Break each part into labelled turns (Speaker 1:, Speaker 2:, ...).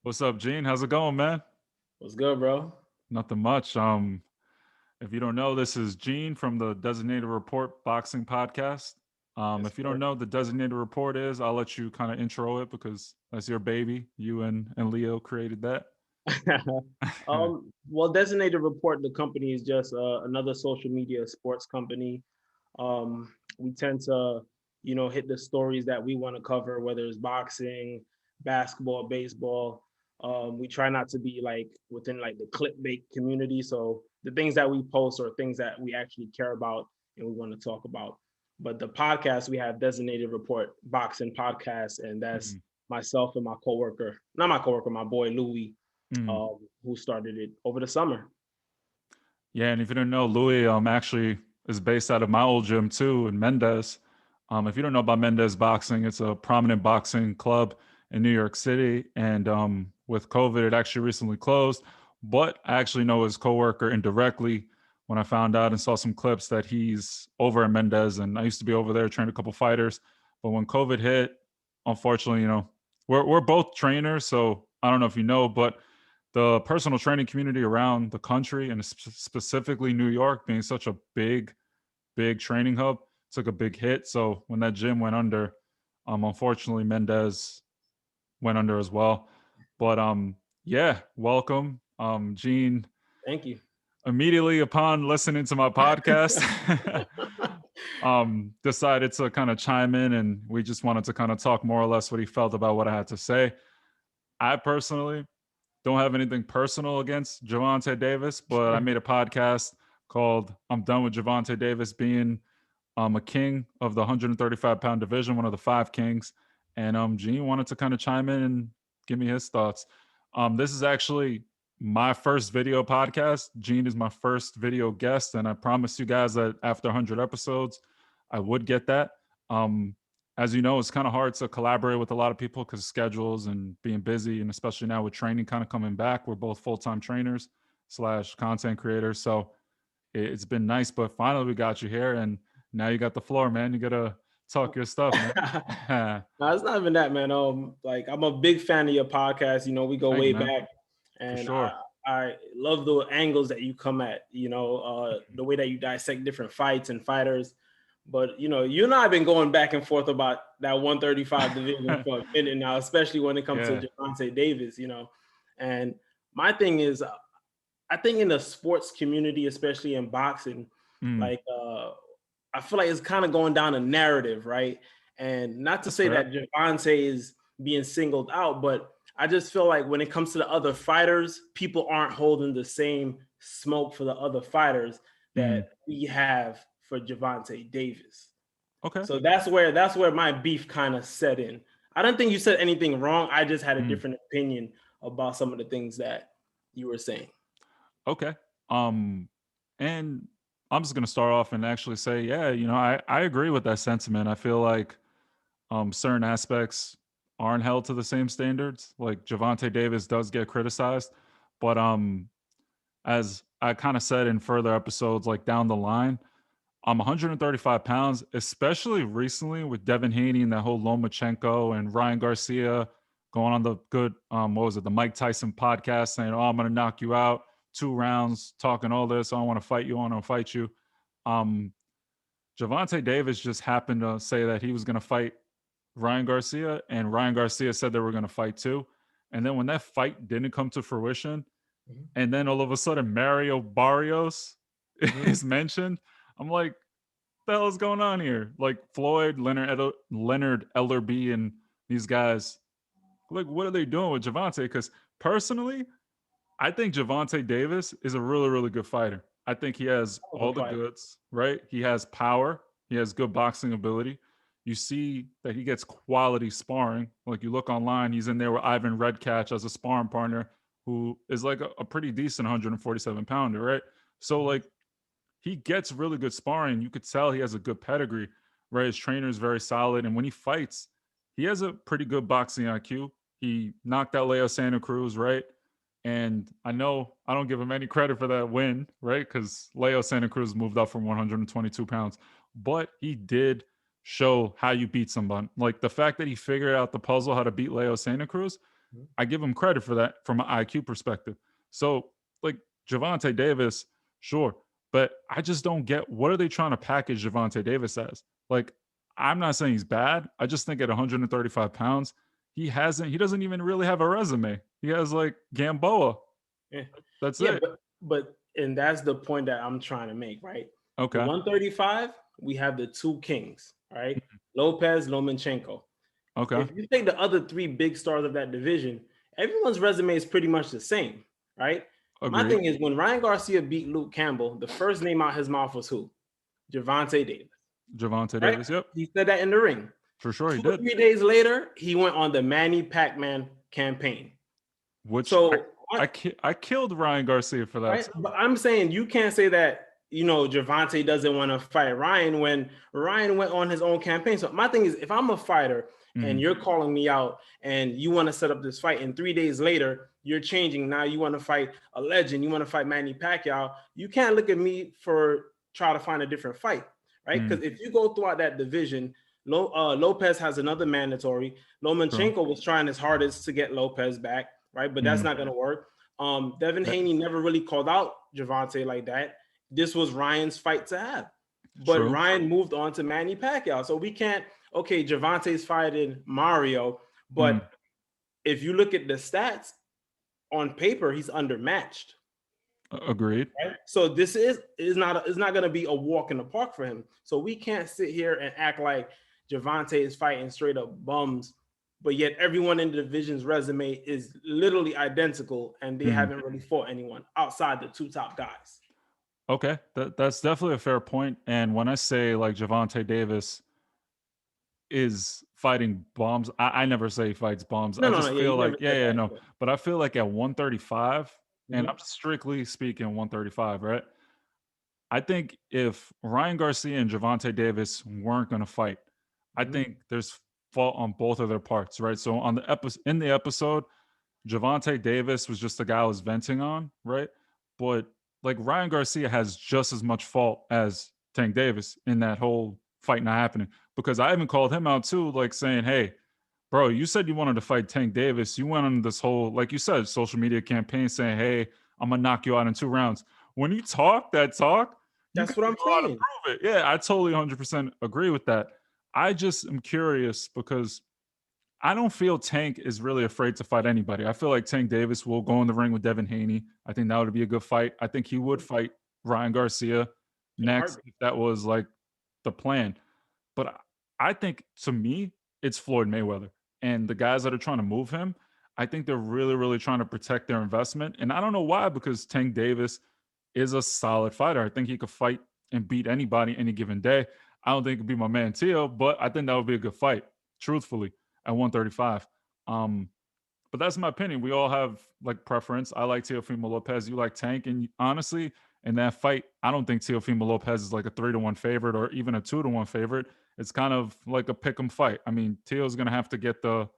Speaker 1: What's up, Gene? How's it going, man?
Speaker 2: What's good, bro?
Speaker 1: Nothing much. If you don't know, this is Gene from the Designated Report Boxing Podcast.
Speaker 2: Yes,
Speaker 1: If you don't
Speaker 2: sir.
Speaker 1: know what the Designated Report is, I'll let you kind of intro it because that's your baby. You and Leo created that.
Speaker 2: Well, Designated Report, the company is just another social media sports company. We tend to, hit the stories that we want to cover, whether it's boxing, basketball, baseball. We try not to be like within like the clickbait community. So the things that we post are things that we actually care about and we want to talk about. But the podcast we have Designated Report Boxing Podcast, and that's
Speaker 1: Mhm.
Speaker 2: myself and my coworker, not my coworker, my boy Louis,
Speaker 1: Mhm.
Speaker 2: who started it over the summer.
Speaker 1: Yeah, and if you don't know, Louis actually is based out of my old gym too in Mendez. If you don't know about Mendez Boxing, it's a prominent boxing club in New York City, and with COVID, it actually recently closed. But I actually know his coworker indirectly when I found out and saw some clips that he's over at Mendez, and I used to be over there trained a couple fighters. But when COVID hit, unfortunately, we're both trainers, so I don't know if you know, but the personal training community around the country and specifically New York being such a big training hub took a big hit. So when that gym went under, unfortunately Mendez went under as well. But yeah, welcome. Gene
Speaker 2: Thank you.
Speaker 1: immediately upon listening to my podcast decided to kind of chime in, and we just wanted to kind of talk more or less what he felt about what I had to say. I personally don't have anything personal against Gervonta Davis, but I made a podcast called "I'm Done with Gervonta Davis Being a King of the 135-pound division, one of the five kings." And Gene wanted to kind of chime in and give me his thoughts. This is actually my first video podcast. Gene is my first video guest, and I promised you guys that after 100 episodes, I would get that. Um, as you know, it's kind of hard to collaborate with a lot of people because schedules and being busy, and especially now with training kind of coming back. We're both full-time trainers slash content creators, so it's been nice. But finally, we got you here, and now you got the floor, man. You gotta talk your stuff, man.
Speaker 2: No, it's not even that, man. Like I'm a big fan of your podcast. We go
Speaker 1: Thank you,
Speaker 2: way
Speaker 1: man,
Speaker 2: back,
Speaker 1: for
Speaker 2: and
Speaker 1: sure.
Speaker 2: I love the angles that you come at. The way that you dissect different fights and fighters. But you and I have been going back and forth about that 135 division for a minute now, especially when it comes to
Speaker 1: Yeah.
Speaker 2: Gervonta Davis. And my thing is, I think in the sports community, especially in boxing,
Speaker 1: Mm,
Speaker 2: like I feel like it's kind of going down a narrative, right? And not to
Speaker 1: that's
Speaker 2: say
Speaker 1: fair.
Speaker 2: that Javante is being singled out, but I just feel like when it comes to the other fighters, people aren't holding the same smoke for the other fighters
Speaker 1: Mm,
Speaker 2: that we have for Javante Davis.
Speaker 1: okay.
Speaker 2: So that's where my beef kind of set in. I don't think you said anything wrong. I just had a
Speaker 1: Mm,
Speaker 2: different opinion about some of the things that you were saying.
Speaker 1: okay. Um, and I'm just gonna start off and actually say, yeah, I agree with that sentiment. I feel like certain aspects aren't held to the same standards. Like Javante Davis does get criticized, but as I kind of said in further episodes, like down the line, I'm 135 pounds, especially recently with Devin Haney and that whole Lomachenko and Ryan Garcia going on the good, what was it, the Mike Tyson podcast saying, "Oh, I'm going to knock you out 2 rounds, talking all this. I don't want to fight you. I want to fight you." Um, Javante Davis just happened to say that he was going to fight Ryan Garcia, and Ryan Garcia said they were going to fight too. And then when that fight didn't come to fruition,
Speaker 2: Mhm,
Speaker 1: and then all of a sudden Mario Barrios
Speaker 2: mhm.
Speaker 1: is mentioned, I'm like, the hell is going on here? Like Floyd, Leonard Ellerby, and these guys, like, what are they doing with Javante? Because personally, I think Javante Davis is a really, really good fighter. I think he has
Speaker 2: Hell of a
Speaker 1: all the
Speaker 2: fight.
Speaker 1: goods, right? He has power, he has good boxing ability. You see that he gets quality sparring. Like you look online, he's in there with Ivan Redcatch as a sparring partner, who is like a pretty decent 147 pounder, right? So like he gets really good sparring. You could tell he has a good pedigree, right? His trainer is very solid. And when he fights, he has a pretty good boxing IQ. He knocked out Leo Santa Cruz, right? And I know I don't give him any credit for that win, right? Because Leo Santa Cruz moved up from 122 pounds. But he did show how you beat somebody. Like the fact that he figured out the puzzle how to beat Leo Santa Cruz,
Speaker 2: Mhm.
Speaker 1: I give him credit for that from an IQ perspective. So, like Gervonta Davis, sure, but I just don't get what are they trying to package Gervonta Davis as? Like, I'm not saying he's bad. I just think at 135 pounds, he doesn't even really have a resume. He has like Gamboa.
Speaker 2: Yeah,
Speaker 1: That's
Speaker 2: yeah,
Speaker 1: it.
Speaker 2: but and that's the point that I'm trying to make, right? The
Speaker 1: Okay.
Speaker 2: 135, we have the two kings, right? Lopez, Lomachenko.
Speaker 1: Okay.
Speaker 2: If you take the other three big stars of that division, everyone's resume is pretty much the same, right? My
Speaker 1: Agreed.
Speaker 2: thing is when Ryan Garcia beat Luke Campbell, the first name out his mouth was who? Gervonta Davis,
Speaker 1: Gervonta
Speaker 2: right?
Speaker 1: Davis. Yep.
Speaker 2: He said that in the ring.
Speaker 1: For sure he
Speaker 2: Two or
Speaker 1: did.
Speaker 2: 3 days later, he went on the Manny Pac-Man campaign.
Speaker 1: Which
Speaker 2: So,
Speaker 1: I killed Ryan Garcia for that
Speaker 2: right,
Speaker 1: too.
Speaker 2: but I'm saying you can't say that Gervonta doesn't want to fight Ryan when Ryan went on his own campaign. So my thing is, if I'm a fighter and
Speaker 1: Mhm.
Speaker 2: you're calling me out and you want to set up this fight, and 3 days later you're changing. Now you want to fight a legend. You want to fight Manny Pacquiao. You can't look at me for try to find a different fight, right?
Speaker 1: Mhm.
Speaker 2: Because if you go throughout that division, Lopez has another mandatory.
Speaker 1: True.
Speaker 2: Lomachenko was trying his hardest to get Lopez back, right? But that's
Speaker 1: Mhm.
Speaker 2: not going to work. Devin
Speaker 1: That-
Speaker 2: Haney never really called out Gervonta like that. This was Ryan's fight to have. But
Speaker 1: True.
Speaker 2: Ryan moved on to Manny Pacquiao. So we can't, okay, Gervonta's fighting Mario,
Speaker 1: Mhm.
Speaker 2: but if you look at the stats on paper, he's undermatched.
Speaker 1: Agreed.
Speaker 2: Right? So this is not going to be a walk in the park for him. So we can't sit here and act like Gervonta is fighting straight up bums, but yet everyone in the division's resume is literally identical, and they
Speaker 1: Mhm.
Speaker 2: haven't really fought anyone outside the two top guys.
Speaker 1: Okay, that's definitely a fair point. And when I say like Gervonta Davis is fighting bombs, I never say he fights bombs.
Speaker 2: No,
Speaker 1: I
Speaker 2: no, no.
Speaker 1: just
Speaker 2: Yeah,
Speaker 1: feel
Speaker 2: you
Speaker 1: like
Speaker 2: never said that.
Speaker 1: no. But I feel like at 135, and I'm
Speaker 2: Mhm.
Speaker 1: strictly speaking 135, right? I think if Ryan Garcia and Gervonta Davis weren't going to fight, I
Speaker 2: Mhm.
Speaker 1: think there's fault on both of their parts, right? So on the in the episode, Gervonta Davis was just the guy I was venting on, right? But like Ryan Garcia has just as much fault as Tank Davis in that whole fight not happening because I even called him out too, like saying, "Hey, bro, you said you wanted to fight Tank Davis. You went on this whole, like you said, social media campaign saying, hey, I'm gonna knock you out in 2 rounds. When you talk that talk, you
Speaker 2: That's
Speaker 1: got
Speaker 2: what
Speaker 1: to
Speaker 2: I'm
Speaker 1: go out and
Speaker 2: saying.
Speaker 1: prove it." Yeah, I totally 100% agree with that. I just am curious because I don't feel Tank is really afraid to fight anybody. I feel like Tank Davis will go in the ring with Devin Haney. I think that would be a good fight. I think he would fight Ryan Garcia
Speaker 2: In a
Speaker 1: next
Speaker 2: heartbeat.
Speaker 1: if that was like the plan. But I think to me, it's Floyd Mayweather. And the guys that are trying to move him, I think they're really, really trying to protect their investment. And I don't know why, because Tank Davis is a solid fighter. I think he could fight and beat anybody any given day. I don't think it could be my man Teo, but I think that would be a good fight, truthfully, at 135. Um, but that's my opinion. We all have like preference. I like Teofimo Lopez. You like Tank, and honestly, in that fight, I don't think Teofimo Lopez is like a 3-1 favorite or even a 2-1 favorite. It's kind of like a pick 'em fight. I mean, Teo's gonna have to get the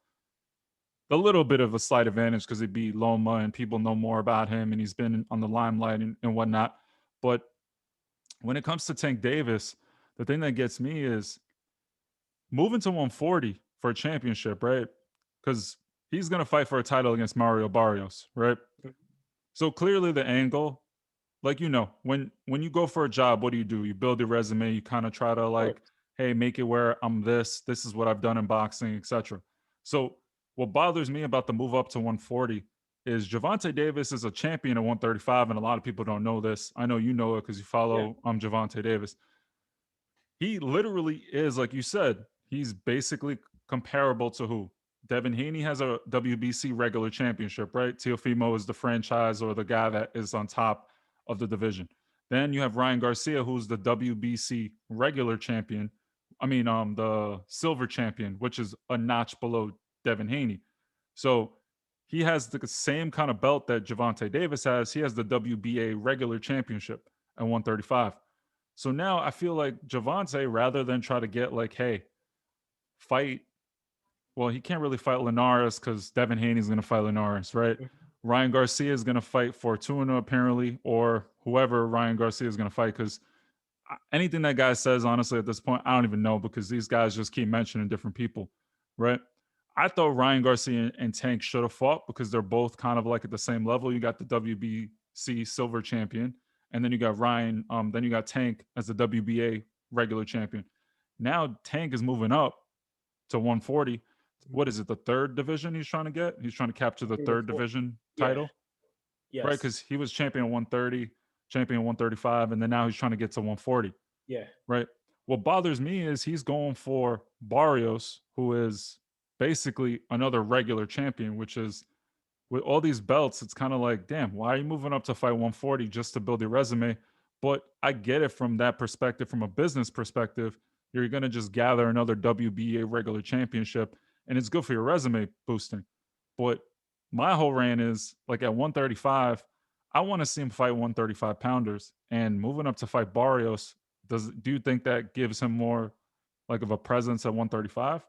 Speaker 1: little bit of a slight advantage because he beat Loma and people know more about him and he's been on the limelight and whatnot. But when it comes to Tank Davis, the thing that gets me is moving to 140 for a championship, right? Because he's gonna fight for a title against Mario Barrios, right?
Speaker 2: Of
Speaker 1: So clearly the angle, like when you go for a job, what do? You build your resume, you kind of try to like,
Speaker 2: course.
Speaker 1: hey, make it where I'm this is what I've done in boxing, etc. So what bothers me about the move up to 140 is Gervonta Davis is a champion at 135, and a lot of people don't know this. I know you know it because you
Speaker 2: Yeah.
Speaker 1: follow Gervonta Davis. He literally is, like you said, he's basically comparable to who? Devin Haney has a WBC regular championship, right? Teofimo is the franchise or the guy that is on top of the division. Then you have Ryan Garcia, who's the WBC regular champion. I mean, the silver champion, which is a notch below Devin Haney. So he has the same kind of belt that Gervonta Davis has. He has the WBA regular championship at 135. So now I feel like Javante, rather than try to get like, hey, fight. Well, he can't really fight Linares because Devin Haney's going to fight Linares, right? Ryan Garcia is going to fight Fortuna apparently, or whoever Ryan Garcia is going to fight. Because anything that guy says, honestly, at this point, I don't even know because these guys just keep mentioning different people, right? I thought Ryan Garcia and Tank should have fought because they're both kind of like at the same level. You got the WBC silver champion, and then you got then you got Tank as the WBA regular champion. Now Tank is moving up to 140. What is it? The third division he's trying to get? He's trying to capture the third division
Speaker 2: Yeah.
Speaker 1: title, right?
Speaker 2: Yes.
Speaker 1: Because he was champion 130, champion 135, and then now he's trying to get to 140,
Speaker 2: Yeah.
Speaker 1: right? What bothers me is he's going for Barrios, who is basically another regular champion, which is with all these belts, it's kind of like, damn, why are you moving up to fight 140 just to build your resume? But I get it from that perspective, from a business perspective. You're going to just gather another WBA regular championship, and it's good for your resume boosting. But my whole rant is like at 135, I want to see him fight 135 pounders, and moving up to fight Barrios. Do you think that gives him more like of a presence at 135?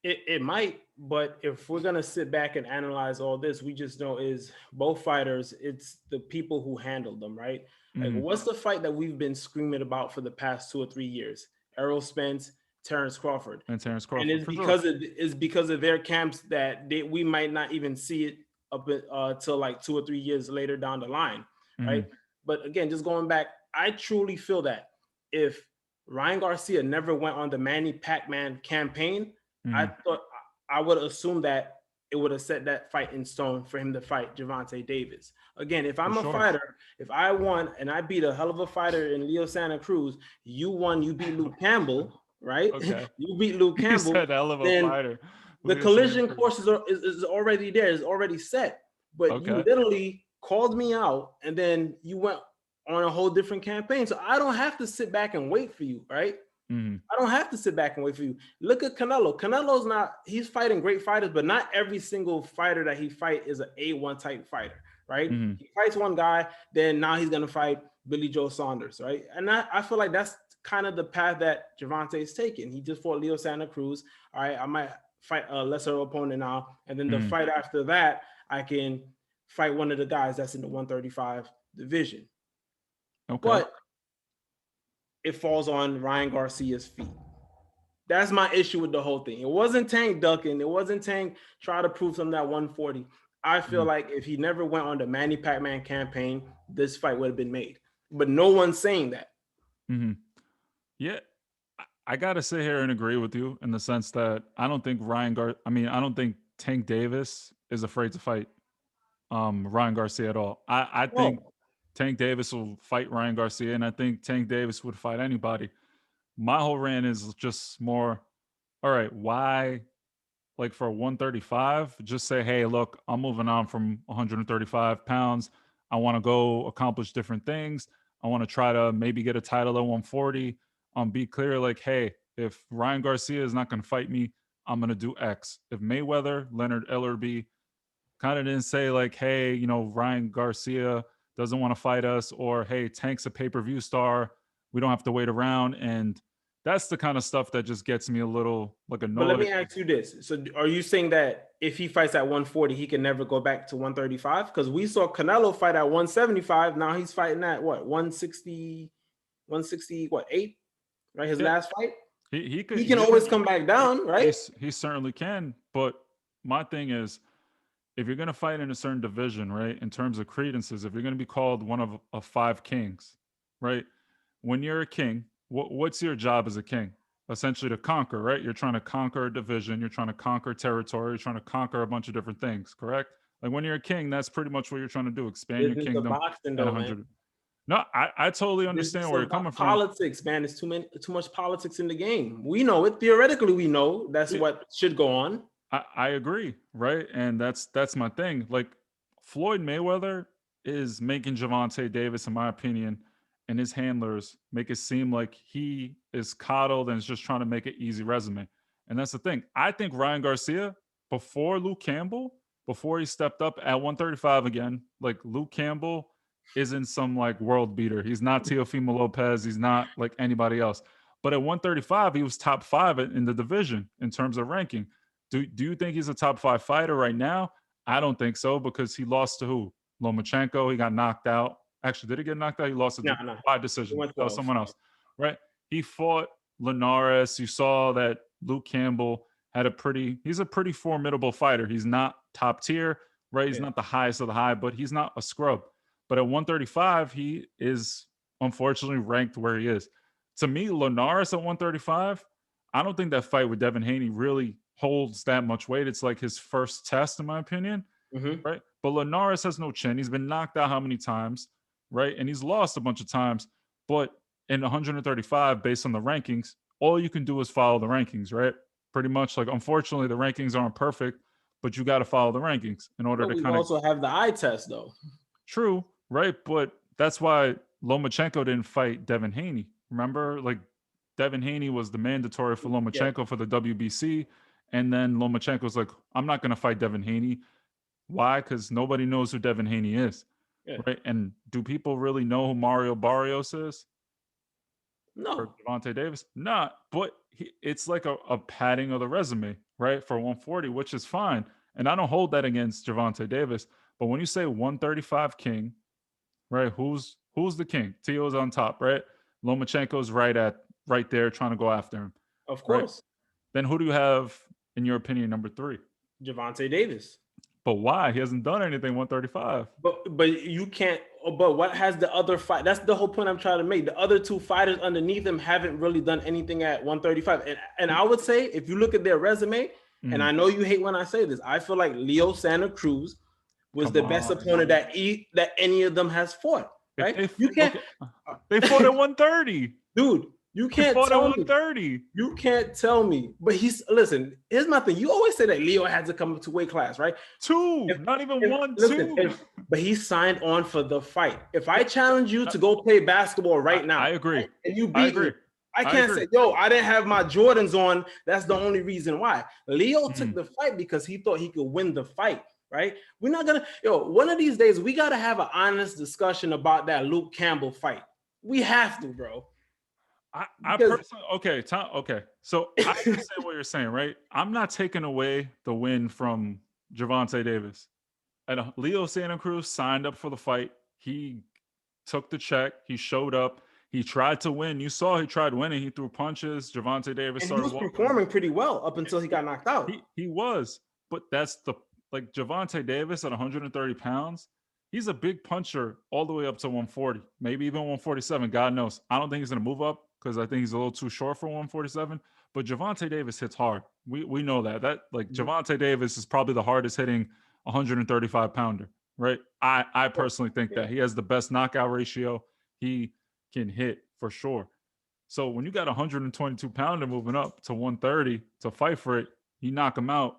Speaker 2: It might, but if we're gonna sit back and analyze all this, we just know is both fighters, it's the people who handled them, right? Like, what's the fight that we've been screaming about for the past 2 or 3 years? Errol Spence, Terrence Crawford.
Speaker 1: And Terrence Crawford.
Speaker 2: And it's because of their camps that we might not even see it up till like 2 or 3 years later down the line, right? But again, just going back, I truly feel that if Ryan Garcia never went on the Manny Pacman campaign, I thought I would assume that it would have set that fight in stone for him to fight Gervonta Davis. Again, if I'm a fighter, if I won and I beat a hell of a fighter in Leo Santa Cruz, you won, you beat Luke Campbell, right?
Speaker 1: Okay.
Speaker 2: You beat Luke Campbell.
Speaker 1: Said hell of a
Speaker 2: then
Speaker 1: fighter.
Speaker 2: The collision course is already there, is already set. But you literally called me out and then you went on a whole different campaign. So I don't have to sit back and wait for you, right? I don't have to sit back and wait for you. Look at Canelo. He's fighting great fighters, but not every single fighter that he fight is an A1 type fighter, right? He fights one guy, then now he's going to fight Billy Joe Saunders, right? And I feel like that's kind of the path that Gervonta is taking. He just fought Leo Santa Cruz. All right, I might fight a lesser opponent now. And then the fight after that, I can fight one of the guys that's in the 135 division. Okay. But it falls on Ryan Garcia's feet. That's my issue with the whole thing. It wasn't Tank ducking. It wasn't Tank trying to prove something at 140. I feel like if he never went on the Manny Pacman campaign, this fight would have been made. But no one's saying that.
Speaker 1: Yeah, I gotta sit here and agree with you in the sense that I don't think I don't think Tank Davis is afraid to fight Ryan Garcia at all. I think Tank Davis will fight Ryan Garcia, and I think Tank Davis would fight anybody. My whole rant is just more, all right, why, like for 135, just say, hey, look, I'm moving on from 135 pounds. I want to go accomplish different things. I want to try to maybe get a title at 140. Be clear, like, hey, if Ryan Garcia is not going to fight me, I'm going to do X. If Mayweather, Leonard Ellerby kind of didn't say like, hey, Ryan Garcia doesn't want to fight us, or hey, Tank's a pay-per-view star, we don't have to wait around. And that's the kind of stuff that just gets me a little like annoyed.
Speaker 2: But let me ask you this. So are you saying that if he fights at 140, he can never go back to 135? Because we saw Canelo fight at 175. Now he's fighting at what, 160, what, 8? Right? His last fight? He can always come back down, right?
Speaker 1: He certainly can. But my thing is, if you're going to fight in a certain division, right, in terms of credences, if you're going to be called one of 5 kings, right, when you're a king, what's your job as a king? Essentially to conquer, right? You're trying to conquer a division. You're trying to conquer territory. You're trying to conquer a bunch of different things, correct? Like when you're a king, that's pretty much what you're trying to do, expand your kingdom.
Speaker 2: Boxing, though, 100.
Speaker 1: Man. No, I totally understand where you're coming from.
Speaker 2: Politics, man. There's too much politics in the game. We know it. Theoretically, we know that's what should go on.
Speaker 1: I agree, right? And that's my thing. Like Floyd Mayweather is making Gervonta Davis, in my opinion, and his handlers make it seem like he is coddled and is just trying to make an easy resume. And that's the thing. I think Ryan Garcia, before Luke Campbell, before he stepped up at 135 again, like Luke Campbell isn't some like world beater. He's not Teofimo Lopez. He's not like anybody else. But at 135, he was top 5 in the division in terms of ranking. Do you think he's a top 5 fighter right now? I don't think so, because he lost to who? Lomachenko. He got knocked out. Actually, did he get knocked out? He lost by decision. That was someone else, right? He fought Linares. You saw that Luke Campbell he's a pretty formidable fighter. He's not top tier, right? He's
Speaker 2: Yeah.
Speaker 1: not the highest of the high, but he's not a scrub. But at 135, he is unfortunately ranked where he is. To me, Linares at 135, I don't think that fight with Devin Haney really holds that much weight. It's like his first test, in my opinion,
Speaker 2: Mm-hmm.
Speaker 1: right? But Linares has no chin. He's been knocked out how many times, right? And he's lost a bunch of times. But in 135, based on the rankings, all you can do is follow the rankings, right? Pretty much. Like, unfortunately, the rankings aren't perfect, but you got to follow the rankings in order
Speaker 2: But
Speaker 1: to
Speaker 2: we
Speaker 1: kind of.
Speaker 2: also have the eye test, though.
Speaker 1: True, right? But that's why Lomachenko didn't fight Devin Haney. Remember, like, Devin Haney was the mandatory for
Speaker 2: Yeah.
Speaker 1: Lomachenko for the WBC. And then Lomachenko's like, I'm not going to fight Devin Haney. Why? Because nobody knows who Devin Haney is,
Speaker 2: Yeah.
Speaker 1: right? And do people really know who Mario Barrios is? Or
Speaker 2: No.
Speaker 1: Gervonta Davis? Not. But it's like a padding of the resume, right? For 140, which is fine. And I don't hold that against Gervonta Davis. But when you say 135 king, right? Who's the king? Tio's on top, right? Lomachenko's right there trying to go after him,
Speaker 2: Of
Speaker 1: right?
Speaker 2: course.
Speaker 1: Then who do you have in your opinion number 3?
Speaker 2: Gervonta Davis.
Speaker 1: But why? He hasn't done anything 135.
Speaker 2: But you can't. But what has the other fight? That's the whole point I'm trying to make. The other two fighters underneath him haven't really done anything at 135. And I would say if you look at their resume, and I know you hate when I say this, I feel like Leo Santa Cruz was the best opponent that any of them has fought. Right? You can't.
Speaker 1: They fought at 130,
Speaker 2: dude. You can't
Speaker 1: fought
Speaker 2: tell
Speaker 1: at 130.
Speaker 2: me. You can't tell me. But listen. Here's my thing. You always say that Leo had to come to weight class, right?
Speaker 1: 2, not even 1, 2.
Speaker 2: But he signed on for the fight. If I challenge you to go play basketball right now,
Speaker 1: I agree,
Speaker 2: right, and you beat me, I can't say, yo, I didn't have my Jordans on. That's the only reason why. Leo took the fight because he thought he could win the fight. Right? We're not gonna, one of these days we gotta have an honest discussion about that Luke Campbell fight. We have to, bro.
Speaker 1: I personally, okay. So I understand what you're saying, right? I'm not taking away the win from Gervonta Davis. And Leo Santa Cruz signed up for the fight. He took the check. He showed up. He tried to win. You saw he tried winning. He threw punches. Gervonta Davis
Speaker 2: started he was performing pretty well up until he got knocked out.
Speaker 1: He was, but that's like Gervonta Davis at 130 pounds. He's a big puncher all the way up to 140, maybe even 147. God knows. I don't think he's going to move up because I think he's a little too short for 147. But Gervonta Davis hits hard. We know that. Gervonta Davis is probably the hardest hitting 135 pounder, right? I personally think that he has the best knockout ratio. He can hit for sure. So when you got a 122 pounder moving up to 130 to fight for it, you knock him out.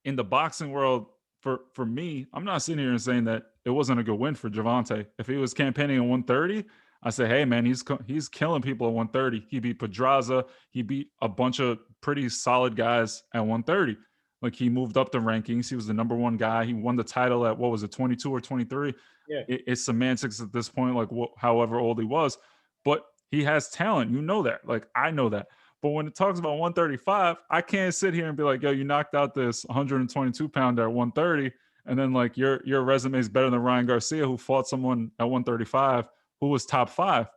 Speaker 1: In the boxing world, for me, I'm not sitting here and saying that it wasn't a good win for Gervonta. If he was campaigning at 130, I say, hey man, he's killing people at 130. He beat Pedraza. He beat a bunch of pretty solid guys at 130. Like he moved up the rankings. He was the number 1 guy. He won the title at 22 or 23.
Speaker 2: Yeah,
Speaker 1: it's semantics at this point. Like however old he was, but he has talent. You know that. Like I know that. But when it talks about 135, I can't sit here and be like, yo, you knocked out this 122 pounder at 130. And then like your resume is better than Ryan Garcia, who fought someone at 135 who was top 5.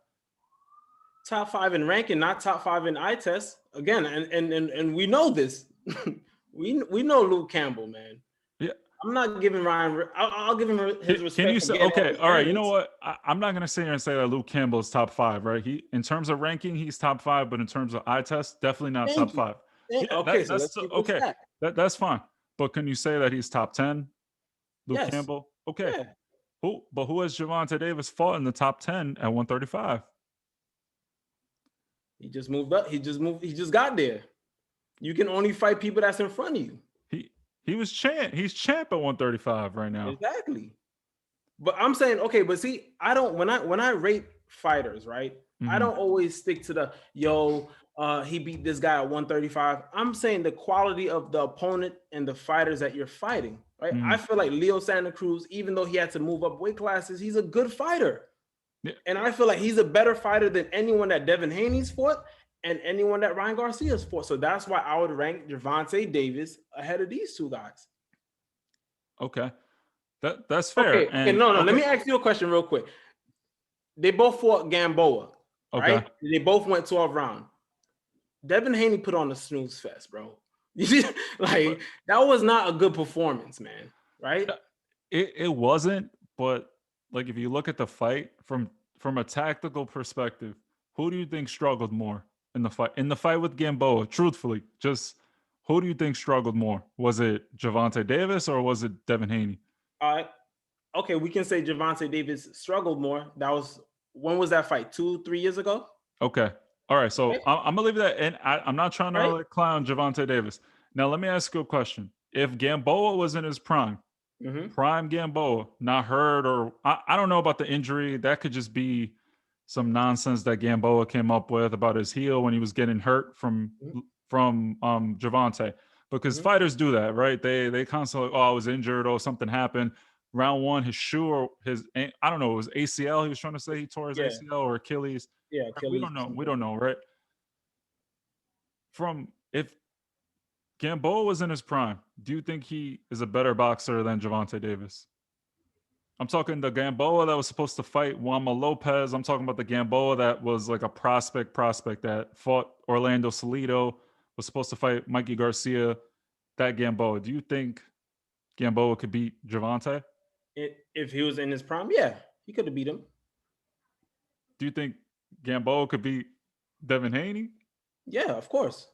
Speaker 2: Top 5 in ranking, not top 5 in eye test. Again, and we know this. we know Luke Campbell, man.
Speaker 1: Yeah.
Speaker 2: I'm not giving Ryan. I'll give him his respect.
Speaker 1: Can you say okay? All right. You know what? I'm not gonna sit here and say that Luke Campbell is top 5, right? He, in terms of ranking, he's top 5, but in terms of eye test, definitely not top 5.
Speaker 2: Okay, so let's
Speaker 1: okay. That's fine. But can you say that he's top 10? Luke Campbell. Okay.
Speaker 2: Yeah.
Speaker 1: Who has Gervonta Davis fought in the top 10 at 135?
Speaker 2: He just moved up. He just got there. You can only fight people that's in front of you.
Speaker 1: He was champ. He's champ at 135 right now.
Speaker 2: Exactly. But I'm saying, okay, but see, I don't when I rate fighters, right? Mm-hmm. I don't always stick to the he beat this guy at 135. I'm saying the quality of the opponent and the fighters that you're fighting, right? Mm-hmm. I feel like Leo Santa Cruz, even though he had to move up weight classes, he's a good fighter. Yeah. And I feel like he's a better fighter than anyone that Devin Haney's fought and anyone that Ryan Garcia's fought. So that's why I would rank Gervonta Davis ahead of these two guys.
Speaker 1: Okay. That's fair.
Speaker 2: Okay, no. Let me ask you a question real quick. They both fought Gamboa, right? They both went 12 rounds. Devin Haney put on a snooze fest, bro. Like that was not a good performance, man. Right?
Speaker 1: It wasn't, but like if you look at the fight from a tactical perspective, who do you think struggled more in the fight? In the fight with Gamboa, truthfully, just who do you think struggled more? Was it Gervonta Davis or was it Devin Haney?
Speaker 2: Uh, okay, we can say Gervonta Davis struggled more. That was when was that fight? 2, 3 years ago?
Speaker 1: Okay. All right. So
Speaker 2: Right?
Speaker 1: I'm gonna leave that, and I'm not trying to
Speaker 2: Right?
Speaker 1: like clown Gervonta Davis. Now let me ask you a question. If Gamboa was in his
Speaker 2: Mm-hmm.
Speaker 1: prime Gamboa, not hurt, or I don't know about the injury. That could just be some nonsense that Gamboa came up with about his heel when he was getting hurt from Gervonta. Because
Speaker 2: Mm-hmm.
Speaker 1: fighters do that, right? They constantly, oh, I was injured, or something happened. Round one, his shoe or I don't know, it was ACL. He was trying to say he tore his
Speaker 2: Yeah,
Speaker 1: ACL or Achilles.
Speaker 2: yeah,
Speaker 1: We
Speaker 2: Achilles
Speaker 1: don't
Speaker 2: or
Speaker 1: know. We
Speaker 2: something.
Speaker 1: don't know, right? From if Gamboa was in his prime, do you think he is a better boxer than Gervonta Davis? I'm talking the Gamboa that was supposed to fight Juanma Lopez. I'm talking about the Gamboa that was like a prospect that fought Orlando Salido, was supposed to fight Mikey Garcia. That Gamboa. Do you think Gamboa could beat Gervonta?
Speaker 2: If he was in his prime, yeah, he could have beat him.
Speaker 1: Do you think Gamboa could beat Devin Haney?
Speaker 2: Yeah, of course.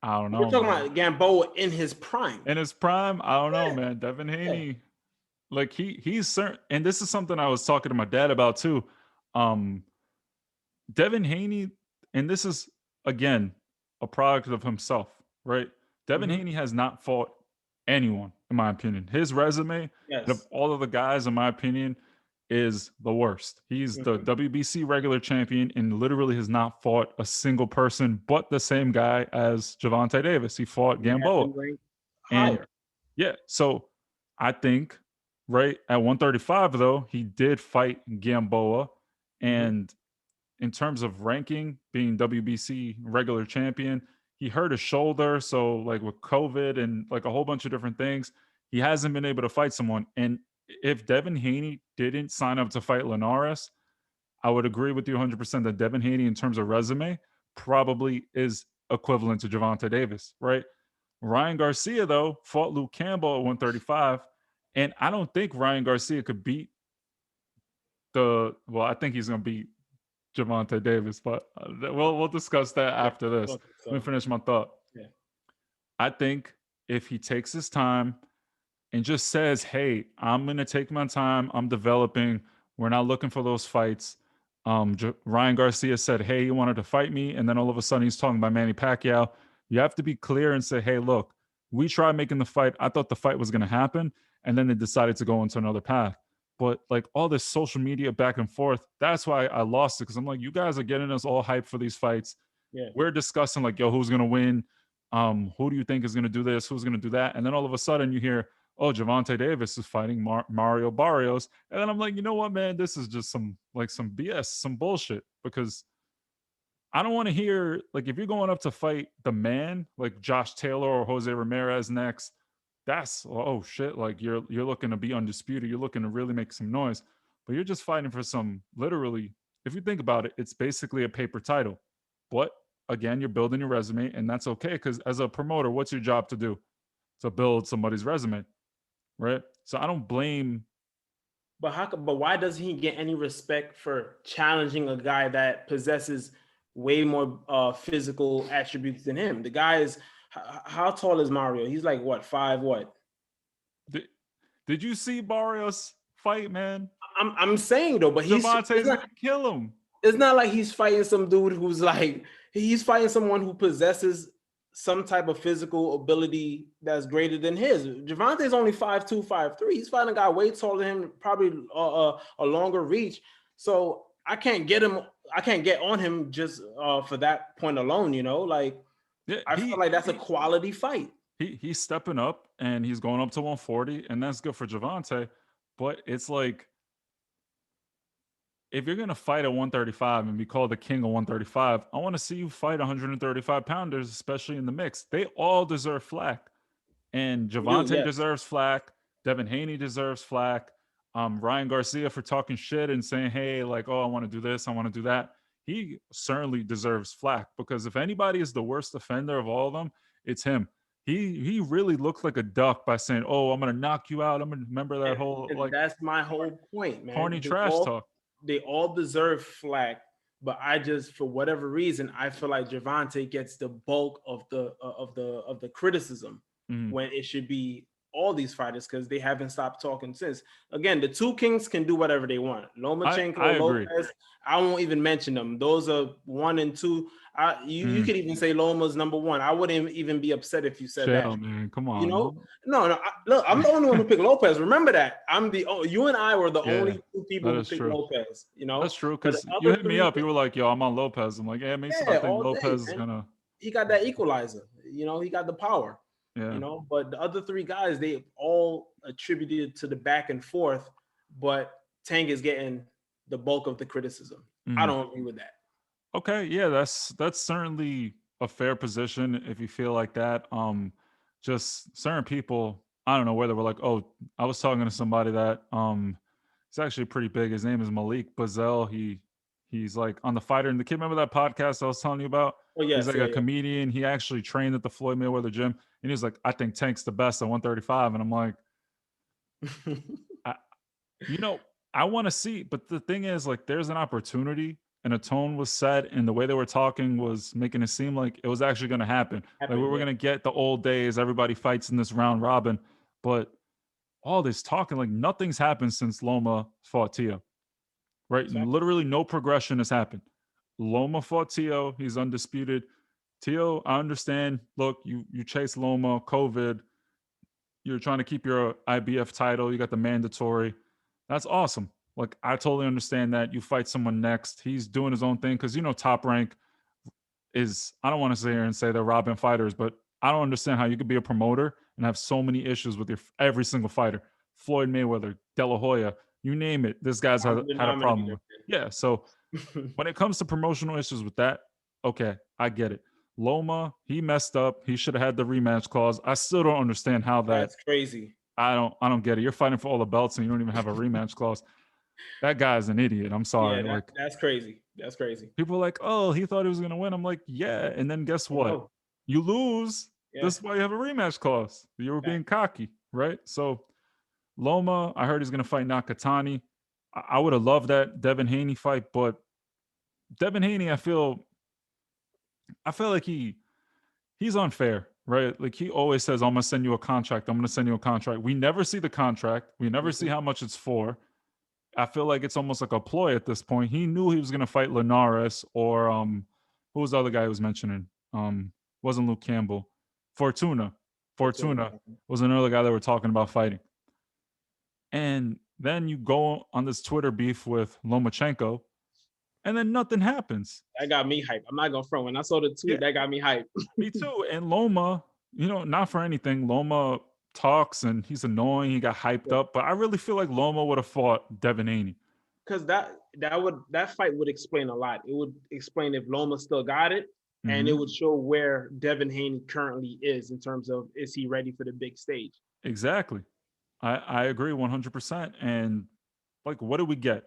Speaker 1: I don't
Speaker 2: We're
Speaker 1: know,
Speaker 2: talking
Speaker 1: man.
Speaker 2: about Gamboa in his prime.
Speaker 1: In his prime, I don't know,
Speaker 2: Yeah,
Speaker 1: man. Devin
Speaker 2: yeah.
Speaker 1: Haney, like he's certain, and this is something I was talking to my dad about too. Um, Devin Haney, and this is again a product of himself, right? Devin
Speaker 2: Mm-hmm.
Speaker 1: Haney has not fought anyone, in my opinion. His resume, out of
Speaker 2: Yes.
Speaker 1: all of the guys, in my opinion, is the worst. He's the
Speaker 2: Mm-hmm.
Speaker 1: WBC regular champion and literally has not fought a single person but the same guy as Gervonta Davis. He fought
Speaker 2: He has
Speaker 1: Gamboa.
Speaker 2: been ranked
Speaker 1: And
Speaker 2: higher.
Speaker 1: yeah, so I think right at 135 though, he did fight Gamboa,
Speaker 2: Mm-hmm.
Speaker 1: and in terms of ranking, being WBC regular champion, he hurt his shoulder. So, like with COVID and like a whole bunch of different things, he hasn't been able to fight someone. And if Devin Haney didn't sign up to fight Linares, I would agree with you 100% that Devin Haney, in terms of resume, probably is equivalent to Gervonta Davis, right? Ryan Garcia, though, fought Luke Campbell at 135. And I don't think Ryan Garcia could beat I think he's going to beat Gervonta Davis, but we'll discuss that
Speaker 2: Yeah,
Speaker 1: after this.
Speaker 2: don't think
Speaker 1: Let me
Speaker 2: so.
Speaker 1: finish my thought.
Speaker 2: Yeah.
Speaker 1: I think if he takes his time and just says, "Hey, I'm gonna take my time. I'm developing. We're not looking for those fights." Ryan Garcia said, "Hey, he wanted to fight me," and then all of a sudden he's talking about Manny Pacquiao. You have to be clear and say, "Hey, look, we tried making the fight. I thought the fight was going to happen, and then they decided to go into another path." But like all this social media back and forth, that's why I lost it, because I'm like, you guys are getting us all hyped for these fights.
Speaker 2: Yeah.
Speaker 1: We're discussing like, yo, who's gonna win? Who do you think is gonna do this? Who's gonna do that? And then all of a sudden you hear, oh, Gervonta Davis is fighting Mario Barrios, and then I'm like, you know what, man, this is just some BS, some bullshit. Because I don't want to hear like if you're going up to fight the man like Josh Taylor or Jose Ramirez next, that's oh shit, like you're looking to be undisputed, you're looking to really make some noise, but you're just fighting for some literally. If you think about it, it's basically a paper title. But again, you're building your resume, and that's okay because as a promoter, what's your job to do? To build somebody's resume, right? So I don't blame.
Speaker 2: But why doesn't he get any respect for challenging a guy that possesses way more physical attributes than him? The guy is how tall is Mario? He's like what, 5 what?
Speaker 1: Did, did you see Barrios fight, man?
Speaker 2: I'm saying though, but
Speaker 1: Devontae's gonna kill him.
Speaker 2: it's not like he's fighting some dude who's like he's fighting someone who possesses some type of physical ability that's greater than his. Gervonta's only 5'2", 5'3". He's fighting a guy way taller than him, probably a longer reach. So I can't get him. I can't get on him just for that point alone. You know, like
Speaker 1: Yeah,
Speaker 2: I feel like that's a quality fight.
Speaker 1: he's stepping up and he's going up to 140, and that's good for Gervonta. But it's like if you're gonna fight at 135 and be called the king of 135, I want to see you fight 135 pounders, especially in the mix. They all deserve flack, and
Speaker 2: They do,
Speaker 1: Gervonta
Speaker 2: yes.
Speaker 1: deserves flack. Devin Haney deserves flack. Ryan Garcia for talking shit and saying, "Hey, like, oh, I want to do this, I want to do that." He certainly deserves flack because if anybody is the worst offender of all of them, it's him. he really looked like a duck by saying, "Oh, I'm gonna knock you out." I'm gonna remember that whole
Speaker 2: And
Speaker 1: like
Speaker 2: that's my whole point, man.
Speaker 1: corny trash talk.
Speaker 2: They all deserve flack, but I just, for whatever reason, I feel like Gervonta gets the bulk of the criticism
Speaker 1: Mhm.
Speaker 2: when it should be all these fighters because they haven't stopped talking since. Again, the two kings can do whatever they want.
Speaker 1: I
Speaker 2: Lomachenko,
Speaker 1: agree.
Speaker 2: Lopez, I won't even mention them. Those are one and two. You
Speaker 1: Mm.
Speaker 2: could even say Loma's number one. I wouldn't even be upset if you said that.
Speaker 1: Chill, man. Come
Speaker 2: You
Speaker 1: on.
Speaker 2: know, no, no. Look, I'm the only one who picked Lopez. Remember that. You and I were the
Speaker 1: Yeah,
Speaker 2: only two people
Speaker 1: that
Speaker 2: who
Speaker 1: is
Speaker 2: picked
Speaker 1: true.
Speaker 2: Lopez. You
Speaker 1: That's
Speaker 2: know,
Speaker 1: true.
Speaker 2: but the
Speaker 1: Because you
Speaker 2: other
Speaker 1: hit me
Speaker 2: three,
Speaker 1: up. You were like, "Yo, I'm on Lopez." I'm like, "Yeah, Mason. I
Speaker 2: yeah,
Speaker 1: think
Speaker 2: all day,
Speaker 1: Lopez is
Speaker 2: man.
Speaker 1: gonna."
Speaker 2: He got that equalizer. You know, he got the power. You
Speaker 1: Yeah.
Speaker 2: know, but the other three guys, they all attributed to the back and forth. But Tank is getting the bulk of the criticism. I
Speaker 1: Mhm.
Speaker 2: don't agree with that.
Speaker 1: Okay. Yeah, that's certainly a fair position if you feel like that. Just certain people. I don't know whether we're like, oh, I was talking to somebody that he's actually pretty big. His name is Malik Bazel. He's like on the Fighter and the Kid. Remember that podcast I was telling you about?
Speaker 2: Oh
Speaker 1: He's
Speaker 2: yes,
Speaker 1: like
Speaker 2: yeah,
Speaker 1: a comedian. He actually trained at the Floyd Mayweather gym, and he was like, I think Tank's the best at 135. And I'm like,
Speaker 2: yeah.
Speaker 1: I, you know, I want to see, but the thing is, like, there's an opportunity, and a tone was set, and the way they were talking was making it seem like it was actually going to happen. Like we
Speaker 2: Happened,
Speaker 1: were
Speaker 2: yeah.
Speaker 1: going to get the old days, everybody fights in this round robin, but all this talking, like nothing's happened since Loma fought Tio, right? And literally no progression has happened. Loma fought Tio, he's undisputed. Tio, I understand. Look, you chase Loma, COVID, you're trying to keep your IBF title, you got the mandatory. That's awesome. Like I totally understand that. You fight someone next. He's doing his own thing because Top Rank is, I don't want to sit here and say they're robbing fighters, but I don't understand how you could be a promoter and have so many issues with your every single fighter. Floyd Mayweather, De La Hoya, you name it. This guy's
Speaker 2: Common
Speaker 1: had a problem
Speaker 2: denominator.
Speaker 1: with. Yeah. So when it comes to promotional issues with that, okay, I get it. Loma, he messed up. He should have had the rematch clause. I still don't understand how that.
Speaker 2: That's crazy.
Speaker 1: I don't get it. You're fighting for all the belts and you don't even have a rematch clause. That guy's an idiot. I'm
Speaker 2: Yeah,
Speaker 1: sorry. Like
Speaker 2: that's crazy. That's crazy.
Speaker 1: people are like, oh, he thought he was gonna win. I'm like, yeah. And then guess
Speaker 2: Oh
Speaker 1: what?
Speaker 2: no.
Speaker 1: You lose.
Speaker 2: Yeah.
Speaker 1: This is why you have a rematch clause. You were being
Speaker 2: Fact.
Speaker 1: cocky, right? So Loma, I heard he's gonna fight Nakatani. I would have loved that Devin Haney fight, but Devin Haney, I feel like he's unfair, right? Like he always says, I'm gonna send you a contract. I'm gonna send you a contract. We never see the contract. We never see
Speaker 2: Mhm.
Speaker 1: how much it's for. I feel like it's almost like a ploy at this point. He knew he was gonna fight Linares or who was the other guy who was mentioning? Wasn't Luke Campbell. Fortuna.
Speaker 2: Fortuna.
Speaker 1: Fortuna was another guy that we're talking about fighting. And then you go on this Twitter beef with Lomachenko, and then nothing happens.
Speaker 2: That got me hyped. I'm not gonna front. When I saw the
Speaker 1: Yeah,
Speaker 2: tweet, that got me hyped.
Speaker 1: me too. And Loma, not for anything, Loma talks and he's annoying. He got hyped up, but I really feel like Loma would have fought Devin Haney.
Speaker 2: Because that fight would explain a lot. It would explain if Loma still got it, and it
Speaker 1: Hmm.
Speaker 2: would show where Devin Haney currently is in terms of is he ready for the big stage.
Speaker 1: Exactly. I agree 100%. And like, what do we get?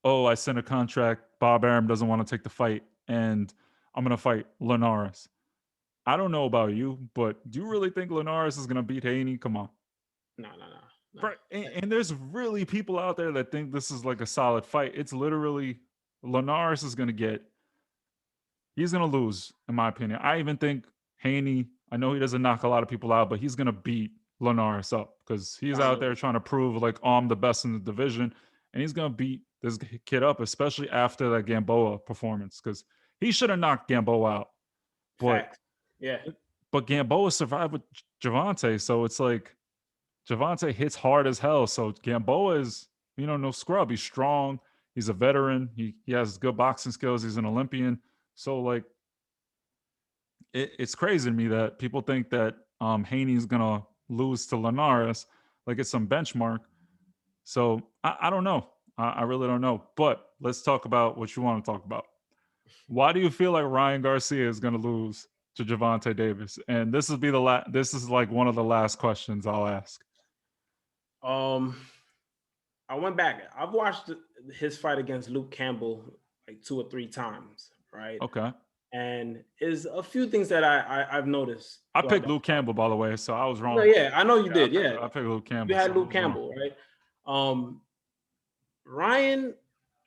Speaker 1: Oh, I sent a contract. Bob Arum doesn't want to take the fight, and I'm going to fight Linares. I don't know about you, but do you really think Linares is going to beat Haney? Come on.
Speaker 2: No, no, no, no.
Speaker 1: Right. And there's really people out there that think this is like a solid fight. It's literally Linares is going to get, he's going to lose, in my opinion. I even think Haney, I know he doesn't knock a lot of people out, but he's going to beat Linares up because he's out there
Speaker 2: Finally.
Speaker 1: trying to prove like, oh, I'm the best in the division. And he's going to beat this kid up, especially after that Gamboa performance because he should have knocked Gamboa out. But
Speaker 2: Fact. Yeah.
Speaker 1: Gamboa survived with Gervonta. So it's like Gervonta hits hard as hell. So Gamboa is, no scrub. He's strong. He's a veteran. He has good boxing skills. He's an Olympian. So like it's crazy to me that people think that Haney's gonna lose to Linares like it's some benchmark. So I don't know. I really don't know. But let's talk about what you want to talk about. Why do you feel like Ryan Garcia is gonna lose to Gervonta Davis? And this will be the last. This is like one of the last questions I'll ask.
Speaker 2: Um, I went back. I've watched his fight against Luke Campbell like 2 or 3 times, right?
Speaker 1: Okay.
Speaker 2: And is a few things that I've noticed
Speaker 1: I
Speaker 2: throughout
Speaker 1: picked
Speaker 2: that.
Speaker 1: Luke Campbell, by the way, so I was
Speaker 2: No,
Speaker 1: wrong.
Speaker 2: yeah, I know you
Speaker 1: Yeah,
Speaker 2: did. Yeah,
Speaker 1: I picked Luke
Speaker 2: you
Speaker 1: Campbell, so
Speaker 2: had
Speaker 1: I
Speaker 2: Luke
Speaker 1: was wrong.
Speaker 2: Campbell, right? Um, Ryan,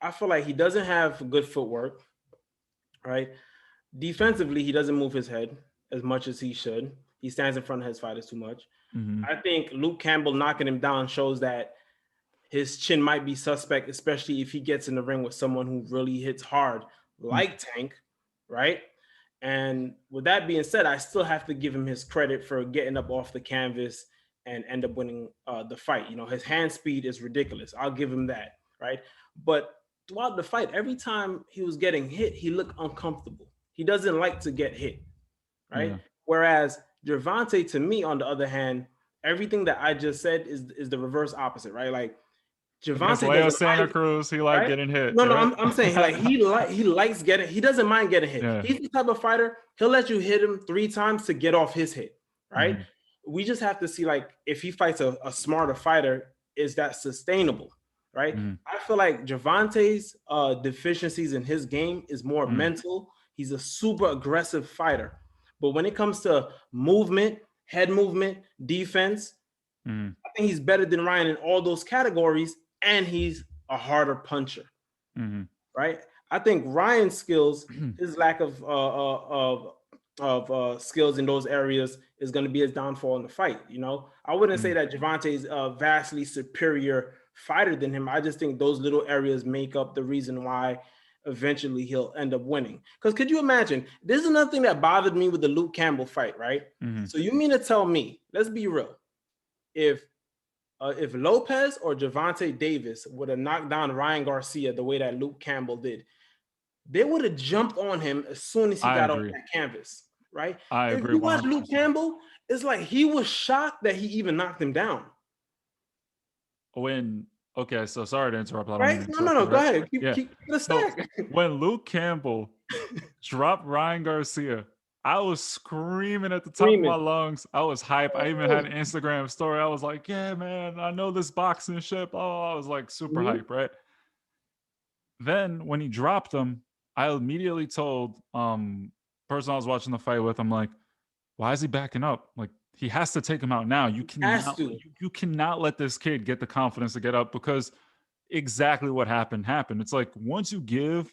Speaker 2: I feel like he doesn't have good footwork, right? Defensively, he doesn't move his head as much as he should. He stands in front of his fighters too much.
Speaker 1: Mm-hmm.
Speaker 2: I think Luke Campbell knocking him down shows that his chin might be suspect, especially if he gets in the ring with someone who really hits hard, like Tank, right? And with that being said, I still have to give him his credit for getting up off the canvas and end up winning the fight. You know, his hand speed is ridiculous. I'll give him that, right? But throughout the fight, every time he was getting hit, he looked uncomfortable. He doesn't like to get hit, right?
Speaker 1: Yeah.
Speaker 2: Whereas Gervonta, to me, on the other hand, everything that I just said is the reverse opposite, right? Like
Speaker 1: Against
Speaker 2: Gervonta
Speaker 1: Leo
Speaker 2: doesn't
Speaker 1: Santa
Speaker 2: mind,
Speaker 1: Cruz, he liked
Speaker 2: right?
Speaker 1: getting hit,
Speaker 2: No, no,
Speaker 1: right?
Speaker 2: I'm saying like he likes getting. He doesn't mind getting hit.
Speaker 1: Yeah.
Speaker 2: He's the type of fighter. He'll let you hit him 3 times to get off his hit, right?
Speaker 1: Mm-hmm.
Speaker 2: We just have to see like if he fights a smarter fighter, is that sustainable, right?
Speaker 1: Mm-hmm.
Speaker 2: I feel like Gervonta's deficiencies in his game is more mental. He's a super aggressive fighter, but when it comes to movement, head movement, defense,
Speaker 1: Mm-hmm.
Speaker 2: I think he's better than Ryan in all those categories, and he's a harder puncher,
Speaker 1: Mm-hmm.
Speaker 2: right? I think Ryan's skills, his lack of skills in those areas is going to be his downfall in the fight. You know, I wouldn't say that Gervonta is a vastly superior fighter than him. I just think those little areas make up the reason why eventually he'll end up winning. Because could you imagine? This is another thing that bothered me with the Luke Campbell fight, right?
Speaker 1: Mm-hmm.
Speaker 2: So you mean to tell me? Let's be real. If Lopez or Gervonta Davis would have knocked down Ryan Garcia the way that Luke Campbell did, they would have jumped on him as soon as he
Speaker 1: I
Speaker 2: got off
Speaker 1: agree.
Speaker 2: that canvas, right?
Speaker 1: I
Speaker 2: If
Speaker 1: agree
Speaker 2: you watch Luke
Speaker 1: 100%.
Speaker 2: Campbell, it's like he was shocked that he even knocked him down.
Speaker 1: Okay, so sorry to interrupt. I don't mean
Speaker 2: Right?
Speaker 1: to
Speaker 2: No, no,
Speaker 1: interrupt
Speaker 2: no.
Speaker 1: you,
Speaker 2: Go
Speaker 1: right?
Speaker 2: ahead.
Speaker 1: Yeah.
Speaker 2: Keep the
Speaker 1: So
Speaker 2: stack.
Speaker 1: when Luke Campbell dropped Ryan Garcia, I was screaming at the top of my
Speaker 2: Screaming.
Speaker 1: lungs. I was hype. I even had an Instagram story. I was like, yeah, man, I know this boxing shit. Oh, I was like super hype, right? Then when he dropped him, I immediately told person I was watching the fight with, I'm like, why is he backing up? Like he has to take him out now.
Speaker 2: Has to.
Speaker 1: You cannot let this kid get the confidence to get up because exactly what happened. It's like once you give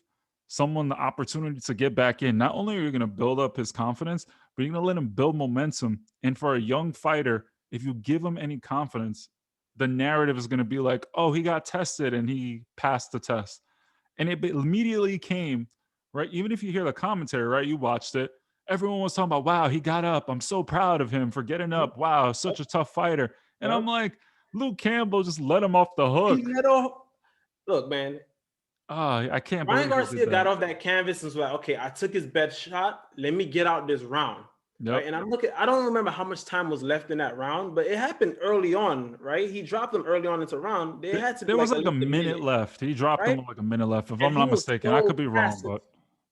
Speaker 1: someone the opportunity to get back in, not only are you going to build up his confidence, but you're going to let him build momentum. And for a young fighter, if you give him any confidence, the narrative is going to be like, oh, he got tested and he passed the test. And it immediately came, right? Even if you hear the commentary, right? You watched it. Everyone was talking about, wow, he got up. I'm so proud of him for getting up. Wow, such a tough fighter. And I'm like, Luke Campbell just let him off the
Speaker 2: He
Speaker 1: hook.
Speaker 2: let off. Look, man.
Speaker 1: Oh, I can't
Speaker 2: Ryan
Speaker 1: believe he did
Speaker 2: Garcia got
Speaker 1: that.
Speaker 2: off that canvas and was like, okay, I took his best shot. Let me get out this round. Right.
Speaker 1: Yep.
Speaker 2: And I'm looking, I don't remember how much time was left in that round, but it happened early on, right? He dropped them early on into round. There had to be
Speaker 1: There was
Speaker 2: like
Speaker 1: like
Speaker 2: at
Speaker 1: a
Speaker 2: least a
Speaker 1: minute
Speaker 2: minute,
Speaker 1: left. He dropped him
Speaker 2: right?
Speaker 1: with like a minute left, if
Speaker 2: And
Speaker 1: I'm
Speaker 2: he
Speaker 1: not
Speaker 2: was
Speaker 1: mistaken. I
Speaker 2: so
Speaker 1: could be wrong,
Speaker 2: passive.
Speaker 1: but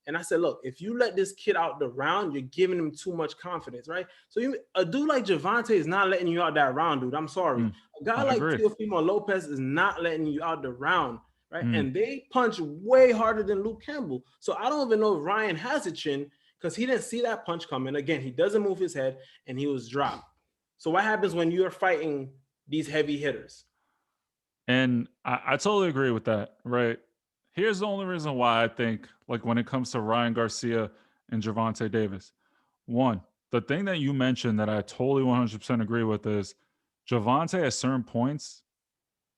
Speaker 2: And I said, look, if you let this kid out the round, you're giving him too much confidence, right? So a dude like Gervonta is not letting you out that round, dude. I'm sorry. A guy
Speaker 1: I
Speaker 2: like
Speaker 1: agree.
Speaker 2: Teofimo Lopez is not letting you out the round, right?
Speaker 1: Mm.
Speaker 2: And they punch way harder than Luke Campbell. So I don't even know if Ryan has a chin because he didn't see that punch coming. Again, he doesn't move his head and he was dropped. So what happens when you're fighting these heavy hitters?
Speaker 1: And I totally agree with that, right? Here's the only reason why I think, like, when it comes to Ryan Garcia and Gervonta Davis, one, the thing that you mentioned that I totally 100% agree with is Gervonta at certain points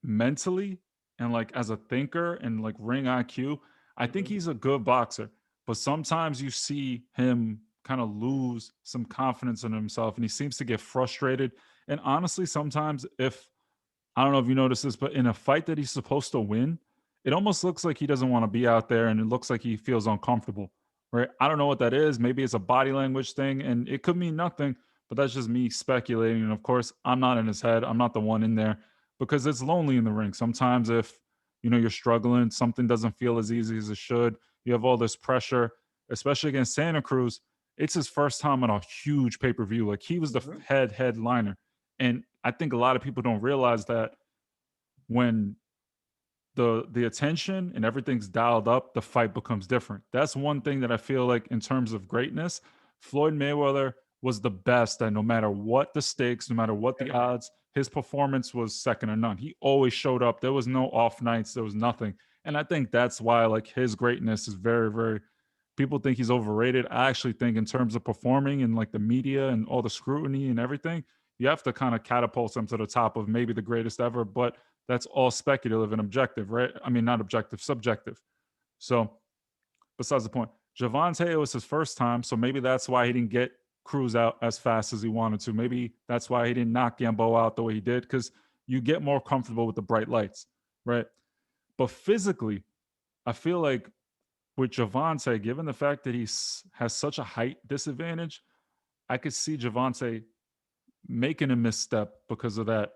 Speaker 1: mentally and like as a thinker and like ring IQ, I think he's a good boxer. But sometimes you see him kind of lose some confidence in himself and he seems to get frustrated. And honestly, sometimes if I don't know if you noticed this, but in a fight that he's supposed to win, it almost looks like he doesn't want to be out there and it looks like he feels uncomfortable. Right? I don't know what that is. Maybe it's a body language thing and it could mean nothing, but that's just me speculating. And of course, I'm not in his head. I'm not the one in there because it's lonely in the ring. Sometimes if you're struggling, something doesn't feel as easy as it should. You have all this pressure, especially against Santa Cruz. It's his first time on a huge pay-per-view. Like he was the headliner. And I think a lot of people don't realize that when the attention and everything's dialed up, the fight becomes different. That's one thing that I feel like in terms of greatness, Floyd Mayweather was the best at no matter what the stakes, no matter what the odds, his performance was second to none. He always showed up. There was no off nights, there was nothing. And I think that's why like his greatness is very, very people think he's overrated. I actually think in terms of performing and like the media and all the scrutiny and everything, you have to kind of catapult him to the top of maybe the greatest ever, but that's all speculative and objective, right? I mean, not objective, subjective. So, besides the point, Gervonta, it was his first time, so maybe that's why he didn't get Cruz out as fast as he wanted to. Maybe that's why he didn't knock Gamboa out the way he did, because you get more comfortable with the bright lights, right? But physically, I feel like with Gervonta, given the fact that has such a height disadvantage, I could see Gervonta making a misstep because of that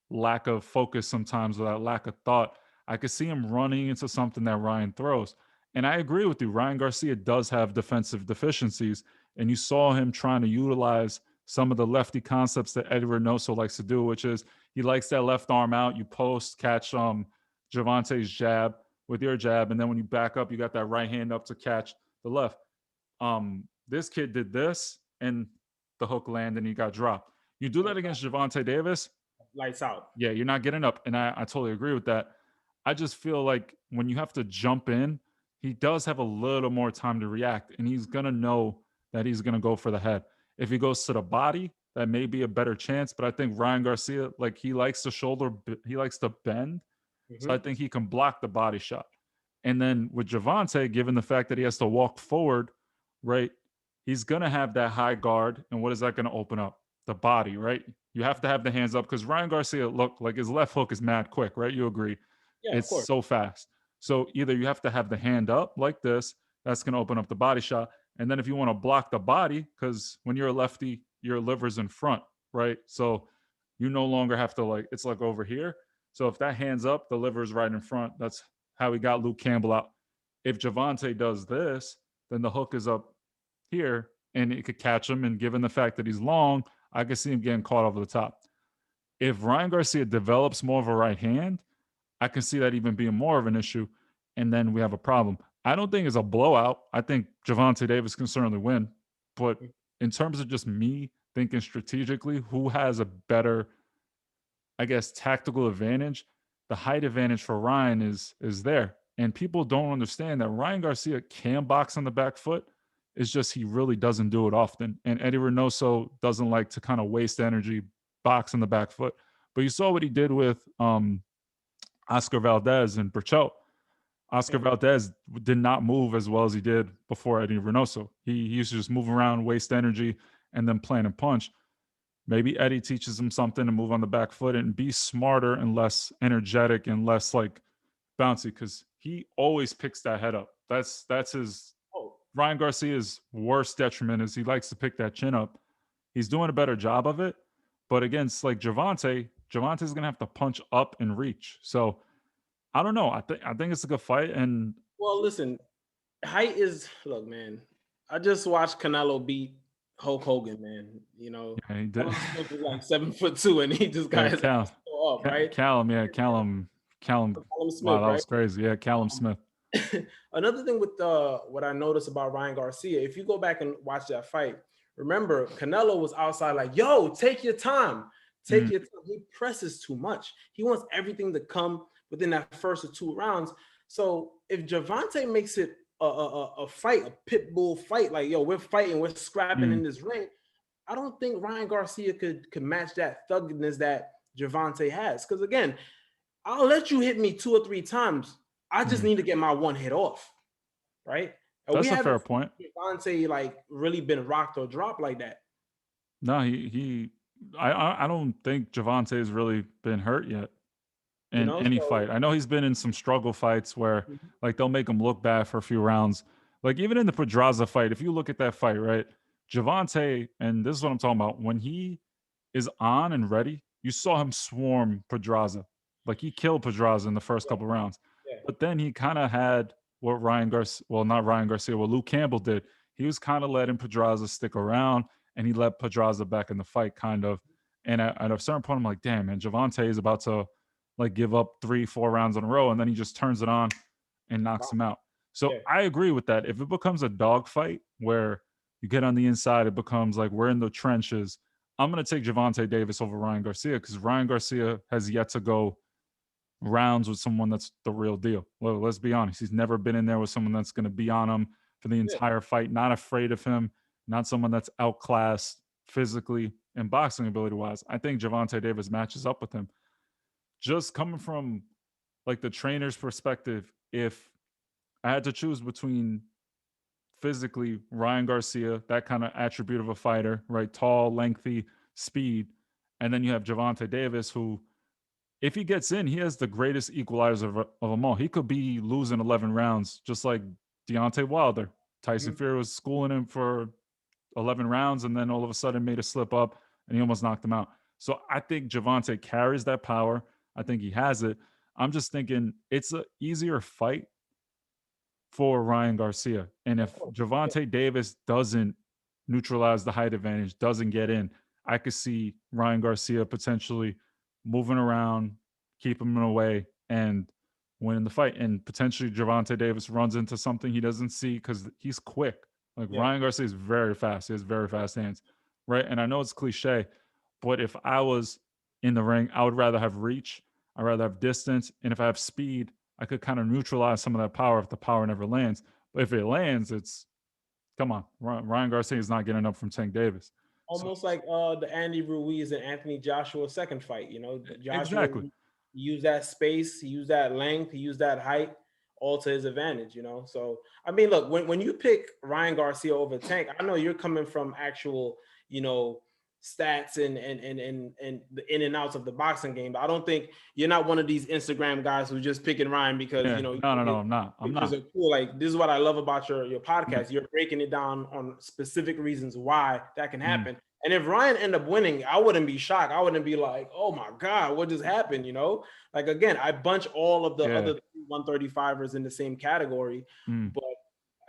Speaker 1: lack of focus sometimes or that lack of thought. I could see him running into something that Ryan throws. And I agree with you. Ryan Garcia does have defensive deficiencies. And you saw him trying to utilize some of the lefty concepts that Eddie Reynoso likes to do, which is he likes that left arm out. You post, catch Gervonta's jab with your jab. And then when you back up, you got that right hand up to catch the left. This kid did this and the hook landed and he got dropped. You do that against Gervonta Davis,
Speaker 2: Lights out.
Speaker 1: yeah, you're not getting up. And I totally agree with that. I just feel like when you have to jump in, he does have a little more time to react and he's going to know that he's going to go for the head. If he goes to the body, that may be a better chance. But I think Ryan Garcia, like he likes to he likes to bend. So I think he can block the body shot. And then with Gervonta, given the fact that he has to walk forward, right, he's going to have that high guard. And what is that going to open up? The body, right? You have to have the hands up because Ryan Garcia, look, like his left hook is mad quick, right? You agree?
Speaker 2: Yeah, of
Speaker 1: It's
Speaker 2: course.
Speaker 1: so fast. So either you have to have the hand up like this, that's going to open up the body shot. And then if you want to block the body, because when you're a lefty, your liver's in front, right? So you no longer have to like, it's like over here. So if that hand's up, the liver's right in front. That's how he got Luke Campbell out. If Gervonta does this, then the hook is up here and it could catch him. And given the fact that he's long, I could see him getting caught over the top. If Ryan Garcia develops more of a right hand, I can see that even being more of an issue. And then we have a problem. I don't think it's a blowout. I think Gervonta Davis can certainly win. But in terms of just me thinking strategically, who has a better, I guess, tactical advantage? The height advantage for Ryan is there. And people don't understand that Ryan Garcia can box on the back foot. It's just he really doesn't do it often. And Eddie Reynoso doesn't like to kind of waste energy box on the back foot. But you saw what he did with Oscar Valdez and Berchelt. Oscar Valdez did not move as well as he did before Eddie Reynoso. He used to just move around, waste energy, and then plan and punch. Maybe Eddie teaches him something to move on the back foot and be smarter and less energetic and less like bouncy because he always picks that head up. That's his Ryan Garcia's worst detriment is he likes to pick that chin up. He's doing a better job of it, but against like Gervonta's gonna have to punch up and reach. So I don't know. I think it's a good fight. And
Speaker 2: Well, listen, height is look, man. I just watched Canelo beat Hulk Hogan, man. You know,
Speaker 1: yeah, he did.
Speaker 2: Callum Smith is like 7'2", and he just got
Speaker 1: Yeah,
Speaker 2: his ass tore up, right?
Speaker 1: Callum. Yeah, Callum.
Speaker 2: Callum
Speaker 1: Wow,
Speaker 2: Smith,
Speaker 1: that
Speaker 2: right?
Speaker 1: was crazy. Yeah, Callum Smith.
Speaker 2: Another thing with what I noticed about Ryan Garcia, if you go back and watch that fight, remember Canelo was outside like, "Yo, take your time, take your time." He presses too much. He wants everything to come within that first or two rounds. So if Gervonta makes it a fight, a pit bull fight, like yo, we're fighting, we're scrapping in this ring, I don't think Ryan Garcia could match that thugness that Gervonta has. Because again, I'll let you hit me 2 or 3 times. I just need to get my one hit off, right? And we
Speaker 1: That's a fair
Speaker 2: haven't
Speaker 1: point.
Speaker 2: seen Gervonta like really been rocked or dropped like that.
Speaker 1: No, I don't think Gervonta has really been hurt yet
Speaker 2: You
Speaker 1: in
Speaker 2: know,
Speaker 1: any
Speaker 2: so
Speaker 1: fight. I know he's been in some struggle fights where like they'll make him look bad for a few rounds. Like even in the Pedraza fight, if you look at that fight, right? Gervonta, and this is what I'm talking about, when he is on and ready, you saw him swarm Pedraza. Like he killed Pedraza in the first couple rounds.
Speaker 2: yeah.
Speaker 1: But then he kind of had what Ryan Garcia, well, not Ryan Garcia, what Luke Campbell did. He was kind of letting Pedraza stick around and he let Pedraza back in the fight, kind of. And at a certain point, I'm like, damn, man, Gervonta is about to like give up 3, 4 rounds in a row, and then he just turns it on and knocks
Speaker 2: Wow.
Speaker 1: him out. So
Speaker 2: Yeah.
Speaker 1: I agree with that. If it becomes a dogfight where you get on the inside, it becomes like we're in the trenches. I'm gonna take Gervonta Davis over Ryan Garcia because Ryan Garcia has yet to go rounds with someone that's the real deal. Well, let's be honest. He's never been in there with someone that's going to be on him for the
Speaker 2: Yeah.
Speaker 1: entire fight, not afraid of him, not someone that's outclassed physically and boxing ability wise. I think Gervonta Davis matches up with him. Just coming from like the trainer's perspective, if I had to choose between physically Ryan Garcia, that kind of attribute of a fighter, right? Tall, lengthy, speed. And then you have Gervonta Davis, who if he gets in, he has the greatest equalizer of them all. He could be losing 11 rounds, just like Deontay Wilder. Tyson
Speaker 2: Mhm.
Speaker 1: Fury was schooling him for 11 rounds and then all of a sudden made a slip up and he almost knocked him out. So I think Gervonta carries that power. I think he has it. I'm just thinking it's an easier fight for Ryan Garcia. And
Speaker 2: Of
Speaker 1: if
Speaker 2: course. Yeah.
Speaker 1: Gervonta Davis doesn't neutralize the height advantage, doesn't get in, I could see Ryan Garcia potentially moving around, keep him away, and winning the fight. And potentially Gervonta Davis runs into something he doesn't see because he's quick. Like
Speaker 2: Yeah.
Speaker 1: Ryan Garcia is very fast. He has very fast hands. Right. And I know it's cliche, but if I was in the ring, I would rather have reach. I'd rather have distance. And if I have speed, I could kind of neutralize some of that power if the power never lands. But if it lands, it's come on. Ryan Garcia is not getting up from Tank Davis. So
Speaker 2: Almost like the Andy Ruiz and Anthony Joshua second fight. You know, Joshua
Speaker 1: exactly.
Speaker 2: used that space, he used that length, he used that height all to his advantage. You know, so I mean, look, when you pick Ryan Garcia over Tank, I know you're coming from actual, you know, stats and the in and outs of the boxing game. But I don't think you're not one of these Instagram guys who's just picking Ryan because
Speaker 1: Yeah.
Speaker 2: you know
Speaker 1: No, no, no. I'm not. I'm
Speaker 2: pictures
Speaker 1: not.
Speaker 2: are cool. Like this is what I love about your
Speaker 1: Yeah.
Speaker 2: podcast. You're breaking it down on specific reasons why that can
Speaker 1: Mm.
Speaker 2: happen. And if Ryan end up winning, I wouldn't be shocked. I wouldn't be like, oh my God, what just happened? You know, like again, I bunch all of the
Speaker 1: Yeah.
Speaker 2: other 135ers in the same category,
Speaker 1: Mm.
Speaker 2: but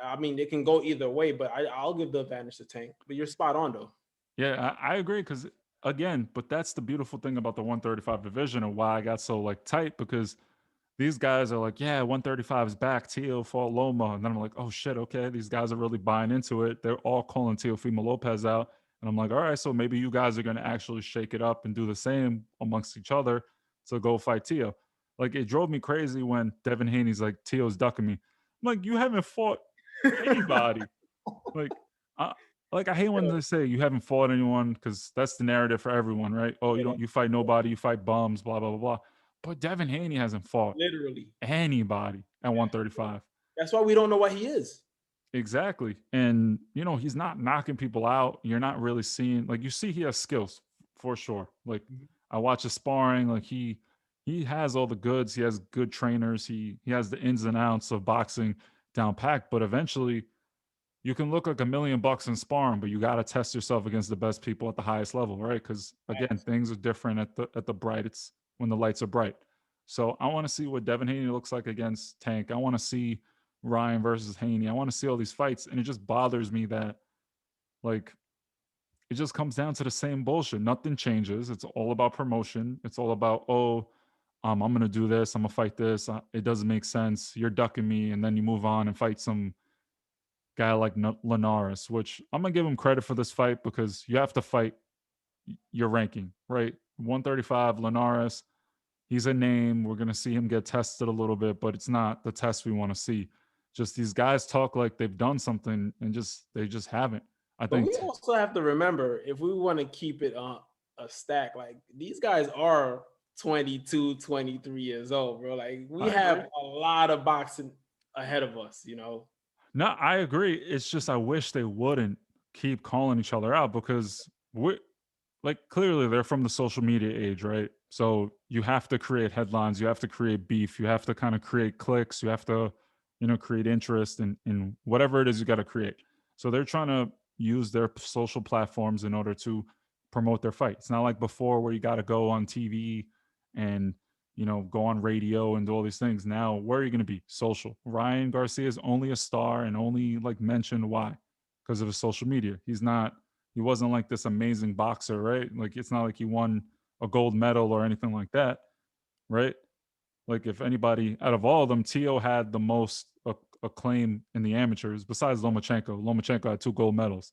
Speaker 2: I mean, it can go either way, but I'll give the advantage to Tank. But you're spot on though.
Speaker 1: Yeah, I agree because again, but that's the beautiful thing about the 135 division and why I got so like tight because these guys are like, yeah, 135 is back. Tio fought Loma. And then I'm like, oh shit, okay. These guys are really buying into it. They're all calling Teofimo Lopez out. And I'm like, all right, so maybe you guys are going to actually shake it up and do the same amongst each other to go fight Tio. Like, it drove me crazy when Devin Haney's like, Tio's ducking me. I'm like, you haven't fought anybody. Like, I, like I hate when they say you haven't fought anyone because that's the narrative for everyone, right? Oh,
Speaker 2: Yeah,
Speaker 1: you fight nobody, you fight bums, blah blah blah blah. But Devin Haney hasn't fought
Speaker 2: literally.
Speaker 1: anybody at 135.
Speaker 2: That's why we don't know what he is.
Speaker 1: Exactly. And he's not knocking people out. You're not really seeing like you see he has skills for sure. Like
Speaker 2: Mhm.
Speaker 1: I watch his sparring, like he has all the goods. He has good trainers. He has the ins and outs of boxing down packed, but eventually you can look like $1,000,000 in sparring, but you got to test yourself against the best people at the highest level, right? Because again, things are different at the bright. It's when the lights are bright. So I want to see what Devin Haney looks like against Tank. I want to see Ryan versus Haney. I want to see all these fights, and it just bothers me that like it just comes down to the same bullshit. Nothing changes. It's all about promotion. It's all about I'm gonna do this. I'm gonna fight this. It doesn't make sense. You're ducking me, and then you move on and fight some guy like Linares, which I'm gonna give him credit for this fight because you have to fight your ranking, right? 135 Linares, he's a name. We're gonna see him get tested a little bit, but it's not the test we want to see. Just these guys talk like they've done something and they just haven't. I
Speaker 2: But
Speaker 1: think
Speaker 2: we also have to remember if we want to keep it a stack, like these guys are 22, 23 years old, bro. Like we
Speaker 1: I
Speaker 2: have
Speaker 1: agree.
Speaker 2: a lot of boxing ahead of us, you know.
Speaker 1: No, I agree. It's just I wish they wouldn't keep calling each other out because we like clearly they're from the social media age, right? So you have to create headlines, you have to create beef, you have to kind of create clicks, you have to, create interest in whatever it is you got to create. So they're trying to use their social platforms in order to promote their fight. It's not like before where you got to go on TV and go on radio and do all these things. Now, where are you going to be? Social. Ryan Garcia is only a star and only like mentioned why? Because of his social media. He wasn't like this amazing boxer, right? Like it's not like he won a gold medal or anything like that. right? Like if anybody out of all of them, Tio had the most acclaim in the amateurs besides Lomachenko. Lomachenko had 2 gold medals.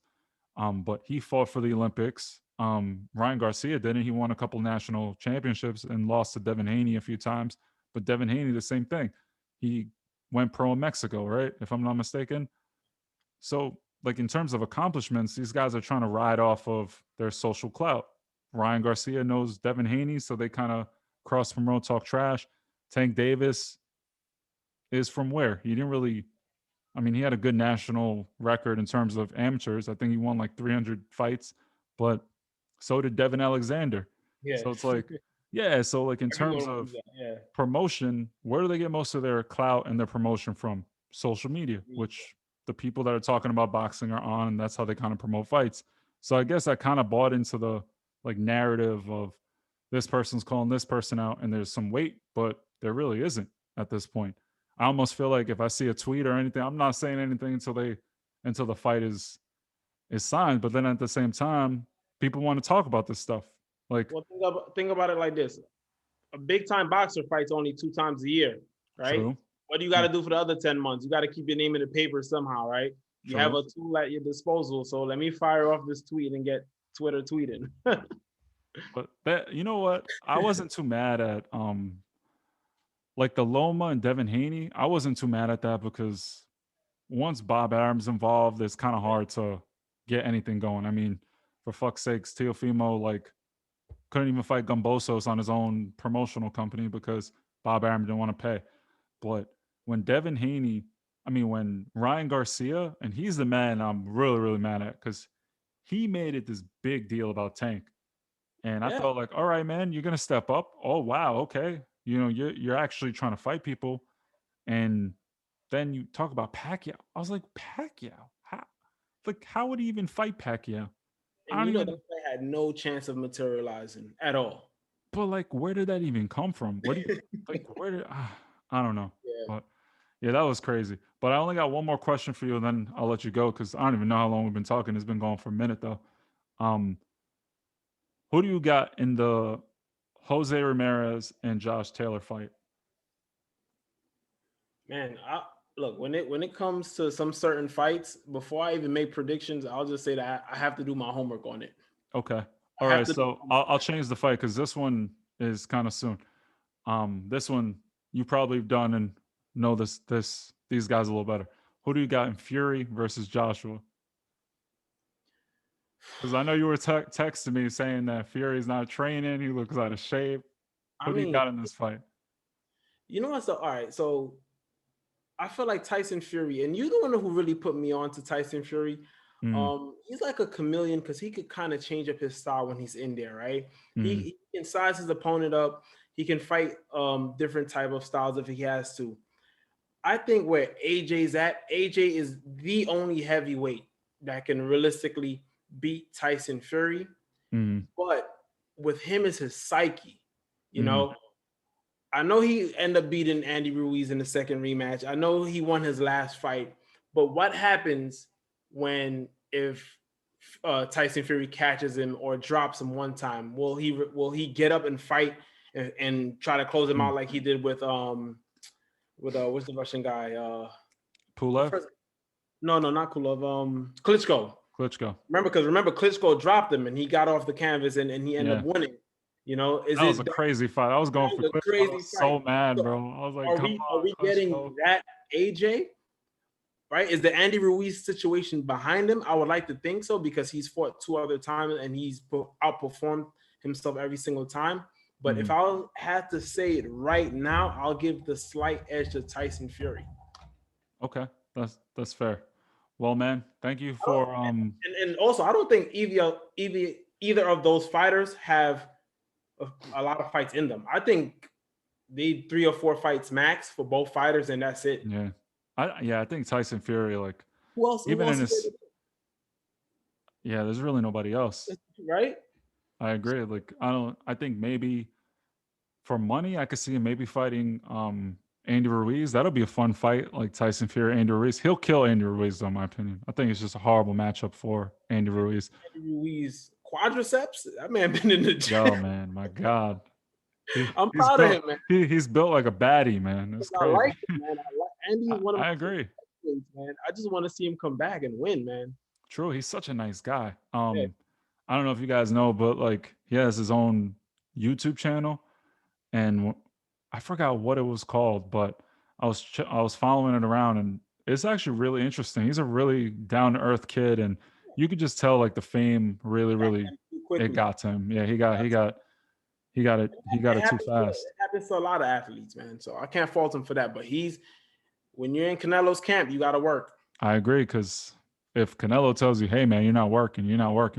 Speaker 1: But he fought for the Olympics. Ryan Garcia didn't. He won a couple national championships and lost to Devin Haney a few times. But Devin Haney, the same thing. He went pro in Mexico, right? If I'm not mistaken. So, like in terms of accomplishments, these guys are trying to ride off of their social clout. Ryan Garcia knows Devin Haney, so they kind of cross promote, talk trash. Tank Davis is from where? He didn't really. I mean, he had a good national record in terms of amateurs. I think he won like 300 fights, but so did Devin Alexander.
Speaker 2: Yeah.
Speaker 1: So it's like, yeah. So like in terms
Speaker 2: Everyone wins
Speaker 1: of
Speaker 2: that. Yeah.
Speaker 1: promotion, where do they get most of their clout and their promotion from? Social media,
Speaker 2: Me.
Speaker 1: which the people that are talking about boxing are on, and that's how they kind of promote fights. So I guess I kind of bought into the like narrative of this person's calling this person out and there's some weight, but there really isn't at this point. I almost feel like if I see a tweet or anything, I'm not saying anything until the fight is signed. But then at the same time, people want to talk about this stuff. Like,
Speaker 2: Well, think about it like this: a big time boxer fights only 2 times a year, right?
Speaker 1: true,
Speaker 2: What do you got to do for the other 10 months? You got to keep your name in the paper somehow, right? You have
Speaker 1: true.
Speaker 2: a tool at your disposal. So let me fire off this tweet and get Twitter tweeting.
Speaker 1: But that, you know what? I wasn't too mad at like the Loma and Devin Haney. I wasn't too mad at that because once Bob Arum's involved, it's kind of hard to get anything going. I mean, for fuck's sakes, Teofimo like couldn't even fight Gumbosos on his own promotional company because Bob Arum didn't want to pay. But when Devin Haney, when Ryan Garcia, and he's the man I'm really, really mad at because he made it this big deal about Tank. And I
Speaker 2: Yeah.
Speaker 1: thought, like, all right, man, you're gonna step up. Oh wow, okay. You know, you're actually trying to fight people. And then you talk about Pacquiao. I was like, Pacquiao? How would he even fight Pacquiao? I
Speaker 2: And
Speaker 1: don't
Speaker 2: you know,
Speaker 1: even
Speaker 2: that fight had no chance of materializing at all.
Speaker 1: but like where did that even come from? What do you like where did I don't know.
Speaker 2: Yeah.
Speaker 1: But yeah, that was crazy. But I only got one more question for you, and then I'll let you go because I don't even know how long we've been talking. It's been going for a minute though. Um, who do you got in the Jose Ramirez and Josh Taylor fight?
Speaker 2: Man, look, when it comes to some certain fights, before I even make predictions, I'll just say that I have to do my homework on it.
Speaker 1: Okay.
Speaker 2: I
Speaker 1: All
Speaker 2: have
Speaker 1: right.
Speaker 2: to do
Speaker 1: So
Speaker 2: my
Speaker 1: I'll
Speaker 2: homework.
Speaker 1: change the fight because this one is kind of soon. This one you probably have done and know these guys a little better. Who do you got in Fury versus Joshua? Because I know you were texting me saying that Fury's not training. He looks out of shape.
Speaker 2: I
Speaker 1: Who do you
Speaker 2: mean,
Speaker 1: got in this fight?
Speaker 2: you know what? So all right, so I feel like Tyson Fury, and you the one who really put me on to Tyson Fury.
Speaker 1: Mm,
Speaker 2: He's like a chameleon because he could kind of change up his style when he's in there, right?
Speaker 1: mm,
Speaker 2: He can size his opponent up. He can fight different type of styles if he has to. I think where AJ's at, AJ is the only heavyweight that can realistically beat Tyson Fury.
Speaker 1: mm,
Speaker 2: But with him is his psyche, you
Speaker 1: mm,
Speaker 2: know. I know he ended up beating Andy Ruiz in the second rematch. I know he won his last fight, but what happens when if Tyson Fury catches him or drops him one time? Will he get up and fight and try to close him
Speaker 1: mm.
Speaker 2: out like he did with what's the Russian guy? The
Speaker 1: Pulev,
Speaker 2: first no, no, not Kulov. Klitschko.
Speaker 1: Klitschko.
Speaker 2: Remember, Klitschko dropped him and he got off the canvas and he ended
Speaker 1: Yeah,
Speaker 2: up winning. You know, is
Speaker 1: that was
Speaker 2: it
Speaker 1: a
Speaker 2: that
Speaker 1: crazy fight. I was going for
Speaker 2: was a
Speaker 1: Klitschko. I
Speaker 2: crazy
Speaker 1: was
Speaker 2: fight?
Speaker 1: so mad,
Speaker 2: So
Speaker 1: bro. I was like,
Speaker 2: are
Speaker 1: come
Speaker 2: we
Speaker 1: on,
Speaker 2: getting
Speaker 1: Klitschko.
Speaker 2: that AJ? Right? Is the Andy Ruiz situation behind him? I would like to think so because he's fought 2 other times and he's outperformed himself every single time. But if
Speaker 1: Mhm.
Speaker 2: I had to say it right now, I'll give the slight edge to Tyson Fury.
Speaker 1: Okay, that's fair. Well, man, thank you
Speaker 2: I don't,
Speaker 1: for
Speaker 2: and also I don't think either of those fighters have a lot of fights in them. I think they 3 or 4 fights max for both fighters, and that's it.
Speaker 1: yeah. I think Tyson Fury, like
Speaker 2: Who else? Who
Speaker 1: even in
Speaker 2: else is
Speaker 1: his yeah, there's really nobody else.
Speaker 2: there? Right?
Speaker 1: I agree. Like I think maybe for money I could see him maybe fighting Andy Ruiz. That'll be a fun fight, like Tyson Fury, Andy Ruiz. He'll kill Andy Ruiz, though, in my opinion. I think it's just a horrible matchup for Andy Ruiz.
Speaker 2: Andy Ruiz quadriceps. That man been in the gym.
Speaker 1: Yo, man, my God.
Speaker 2: I'm
Speaker 1: He's
Speaker 2: proud of
Speaker 1: built.
Speaker 2: him, man.
Speaker 1: He's built like a baddie, man. It's
Speaker 2: I like
Speaker 1: crazy.
Speaker 2: him, man. I like Andy's one of
Speaker 1: I
Speaker 2: my
Speaker 1: agree.
Speaker 2: favorite athletes, man. I just want to see him come back and win, man.
Speaker 1: True. He's such a nice guy.
Speaker 2: Yeah.
Speaker 1: I don't know if you guys know, but like he has his own YouTube channel, and I forgot what it was called, but I was following it around, and it's actually really interesting. He's a really down to earth kid, and you could just tell like the fame
Speaker 2: Got
Speaker 1: really
Speaker 2: him too
Speaker 1: it
Speaker 2: quickly.
Speaker 1: got to him. Yeah, he got
Speaker 2: It
Speaker 1: it too
Speaker 2: happens to
Speaker 1: fast.
Speaker 2: it happens to a lot of athletes, man. So I can't fault him for that. But when you're in Canelo's camp, you got to work.
Speaker 1: I agree because if Canelo tells you, "Hey man, you're not working,"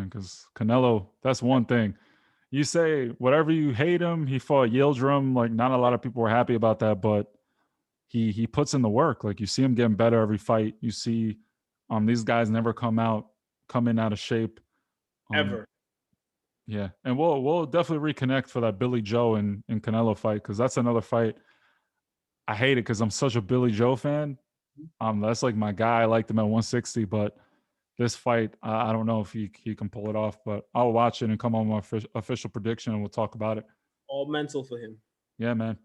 Speaker 1: because Canelo, that's one thing. You say whatever you hate him. He fought Yildirim. Like not a lot of people were happy about that, but he puts in the work. Like you see him getting better every fight. You see, these guys never come in out of shape. Um,
Speaker 2: Ever.
Speaker 1: yeah, and we'll definitely reconnect for that Billy Joe and Canelo fight because that's another fight. I hate it because I'm such a Billy Joe fan. That's like my guy. I liked him at 160, but this fight, I don't know if he can pull it off. But I'll watch it and come on my official prediction, and we'll talk about it.
Speaker 2: All mental for him.
Speaker 1: Yeah, man.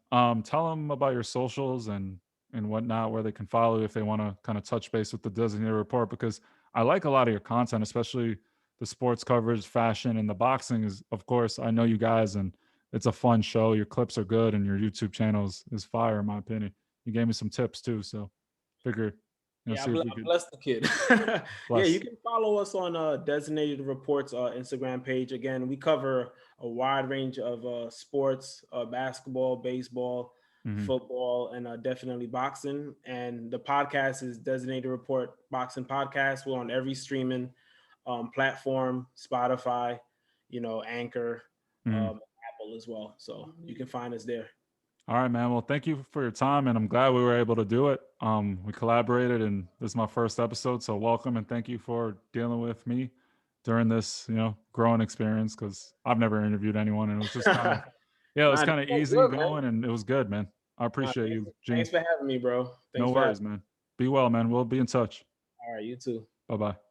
Speaker 1: Tell them about your socials and whatnot, where they can follow you if they want to kind of touch base with the designated report. Because I like a lot of your content, especially the sports coverage, fashion, and the boxing is, of course, I know you guys, and it's a fun show. Your clips are good, and your YouTube channel is fire, in my opinion. You gave me some tips too, so figure,
Speaker 2: Yeah,
Speaker 1: see if we
Speaker 2: I
Speaker 1: could
Speaker 2: bless the kid. Yeah, you
Speaker 1: bless.
Speaker 2: can follow us on Designated Reports Instagram page. Again, we cover a wide range of sports, basketball, baseball,
Speaker 1: Hmm.
Speaker 2: football, and definitely boxing. And the podcast is Designated Report Boxing Podcast. We're on every streaming platform, Spotify, Anchor,
Speaker 1: Hmm.
Speaker 2: Apple as well. So you can find us there.
Speaker 1: All right, man. Well, thank you for your time, and I'm glad we were able to do it. We collaborated, and this is my first episode, so welcome and thank you for dealing with me during this, growing experience. Because I've never interviewed anyone, and it was just kind of, yeah, it was
Speaker 2: Nah, this
Speaker 1: kind of
Speaker 2: was
Speaker 1: easy
Speaker 2: good, man.
Speaker 1: going, and it was good, man. I
Speaker 2: Nah,
Speaker 1: appreciate
Speaker 2: thanks,
Speaker 1: you, Gene.
Speaker 2: thanks for having me, bro.
Speaker 1: No
Speaker 2: Thanks for having
Speaker 1: worries, man. Be well, man. We'll be in touch.
Speaker 2: me. All right, you too.
Speaker 1: Bye bye.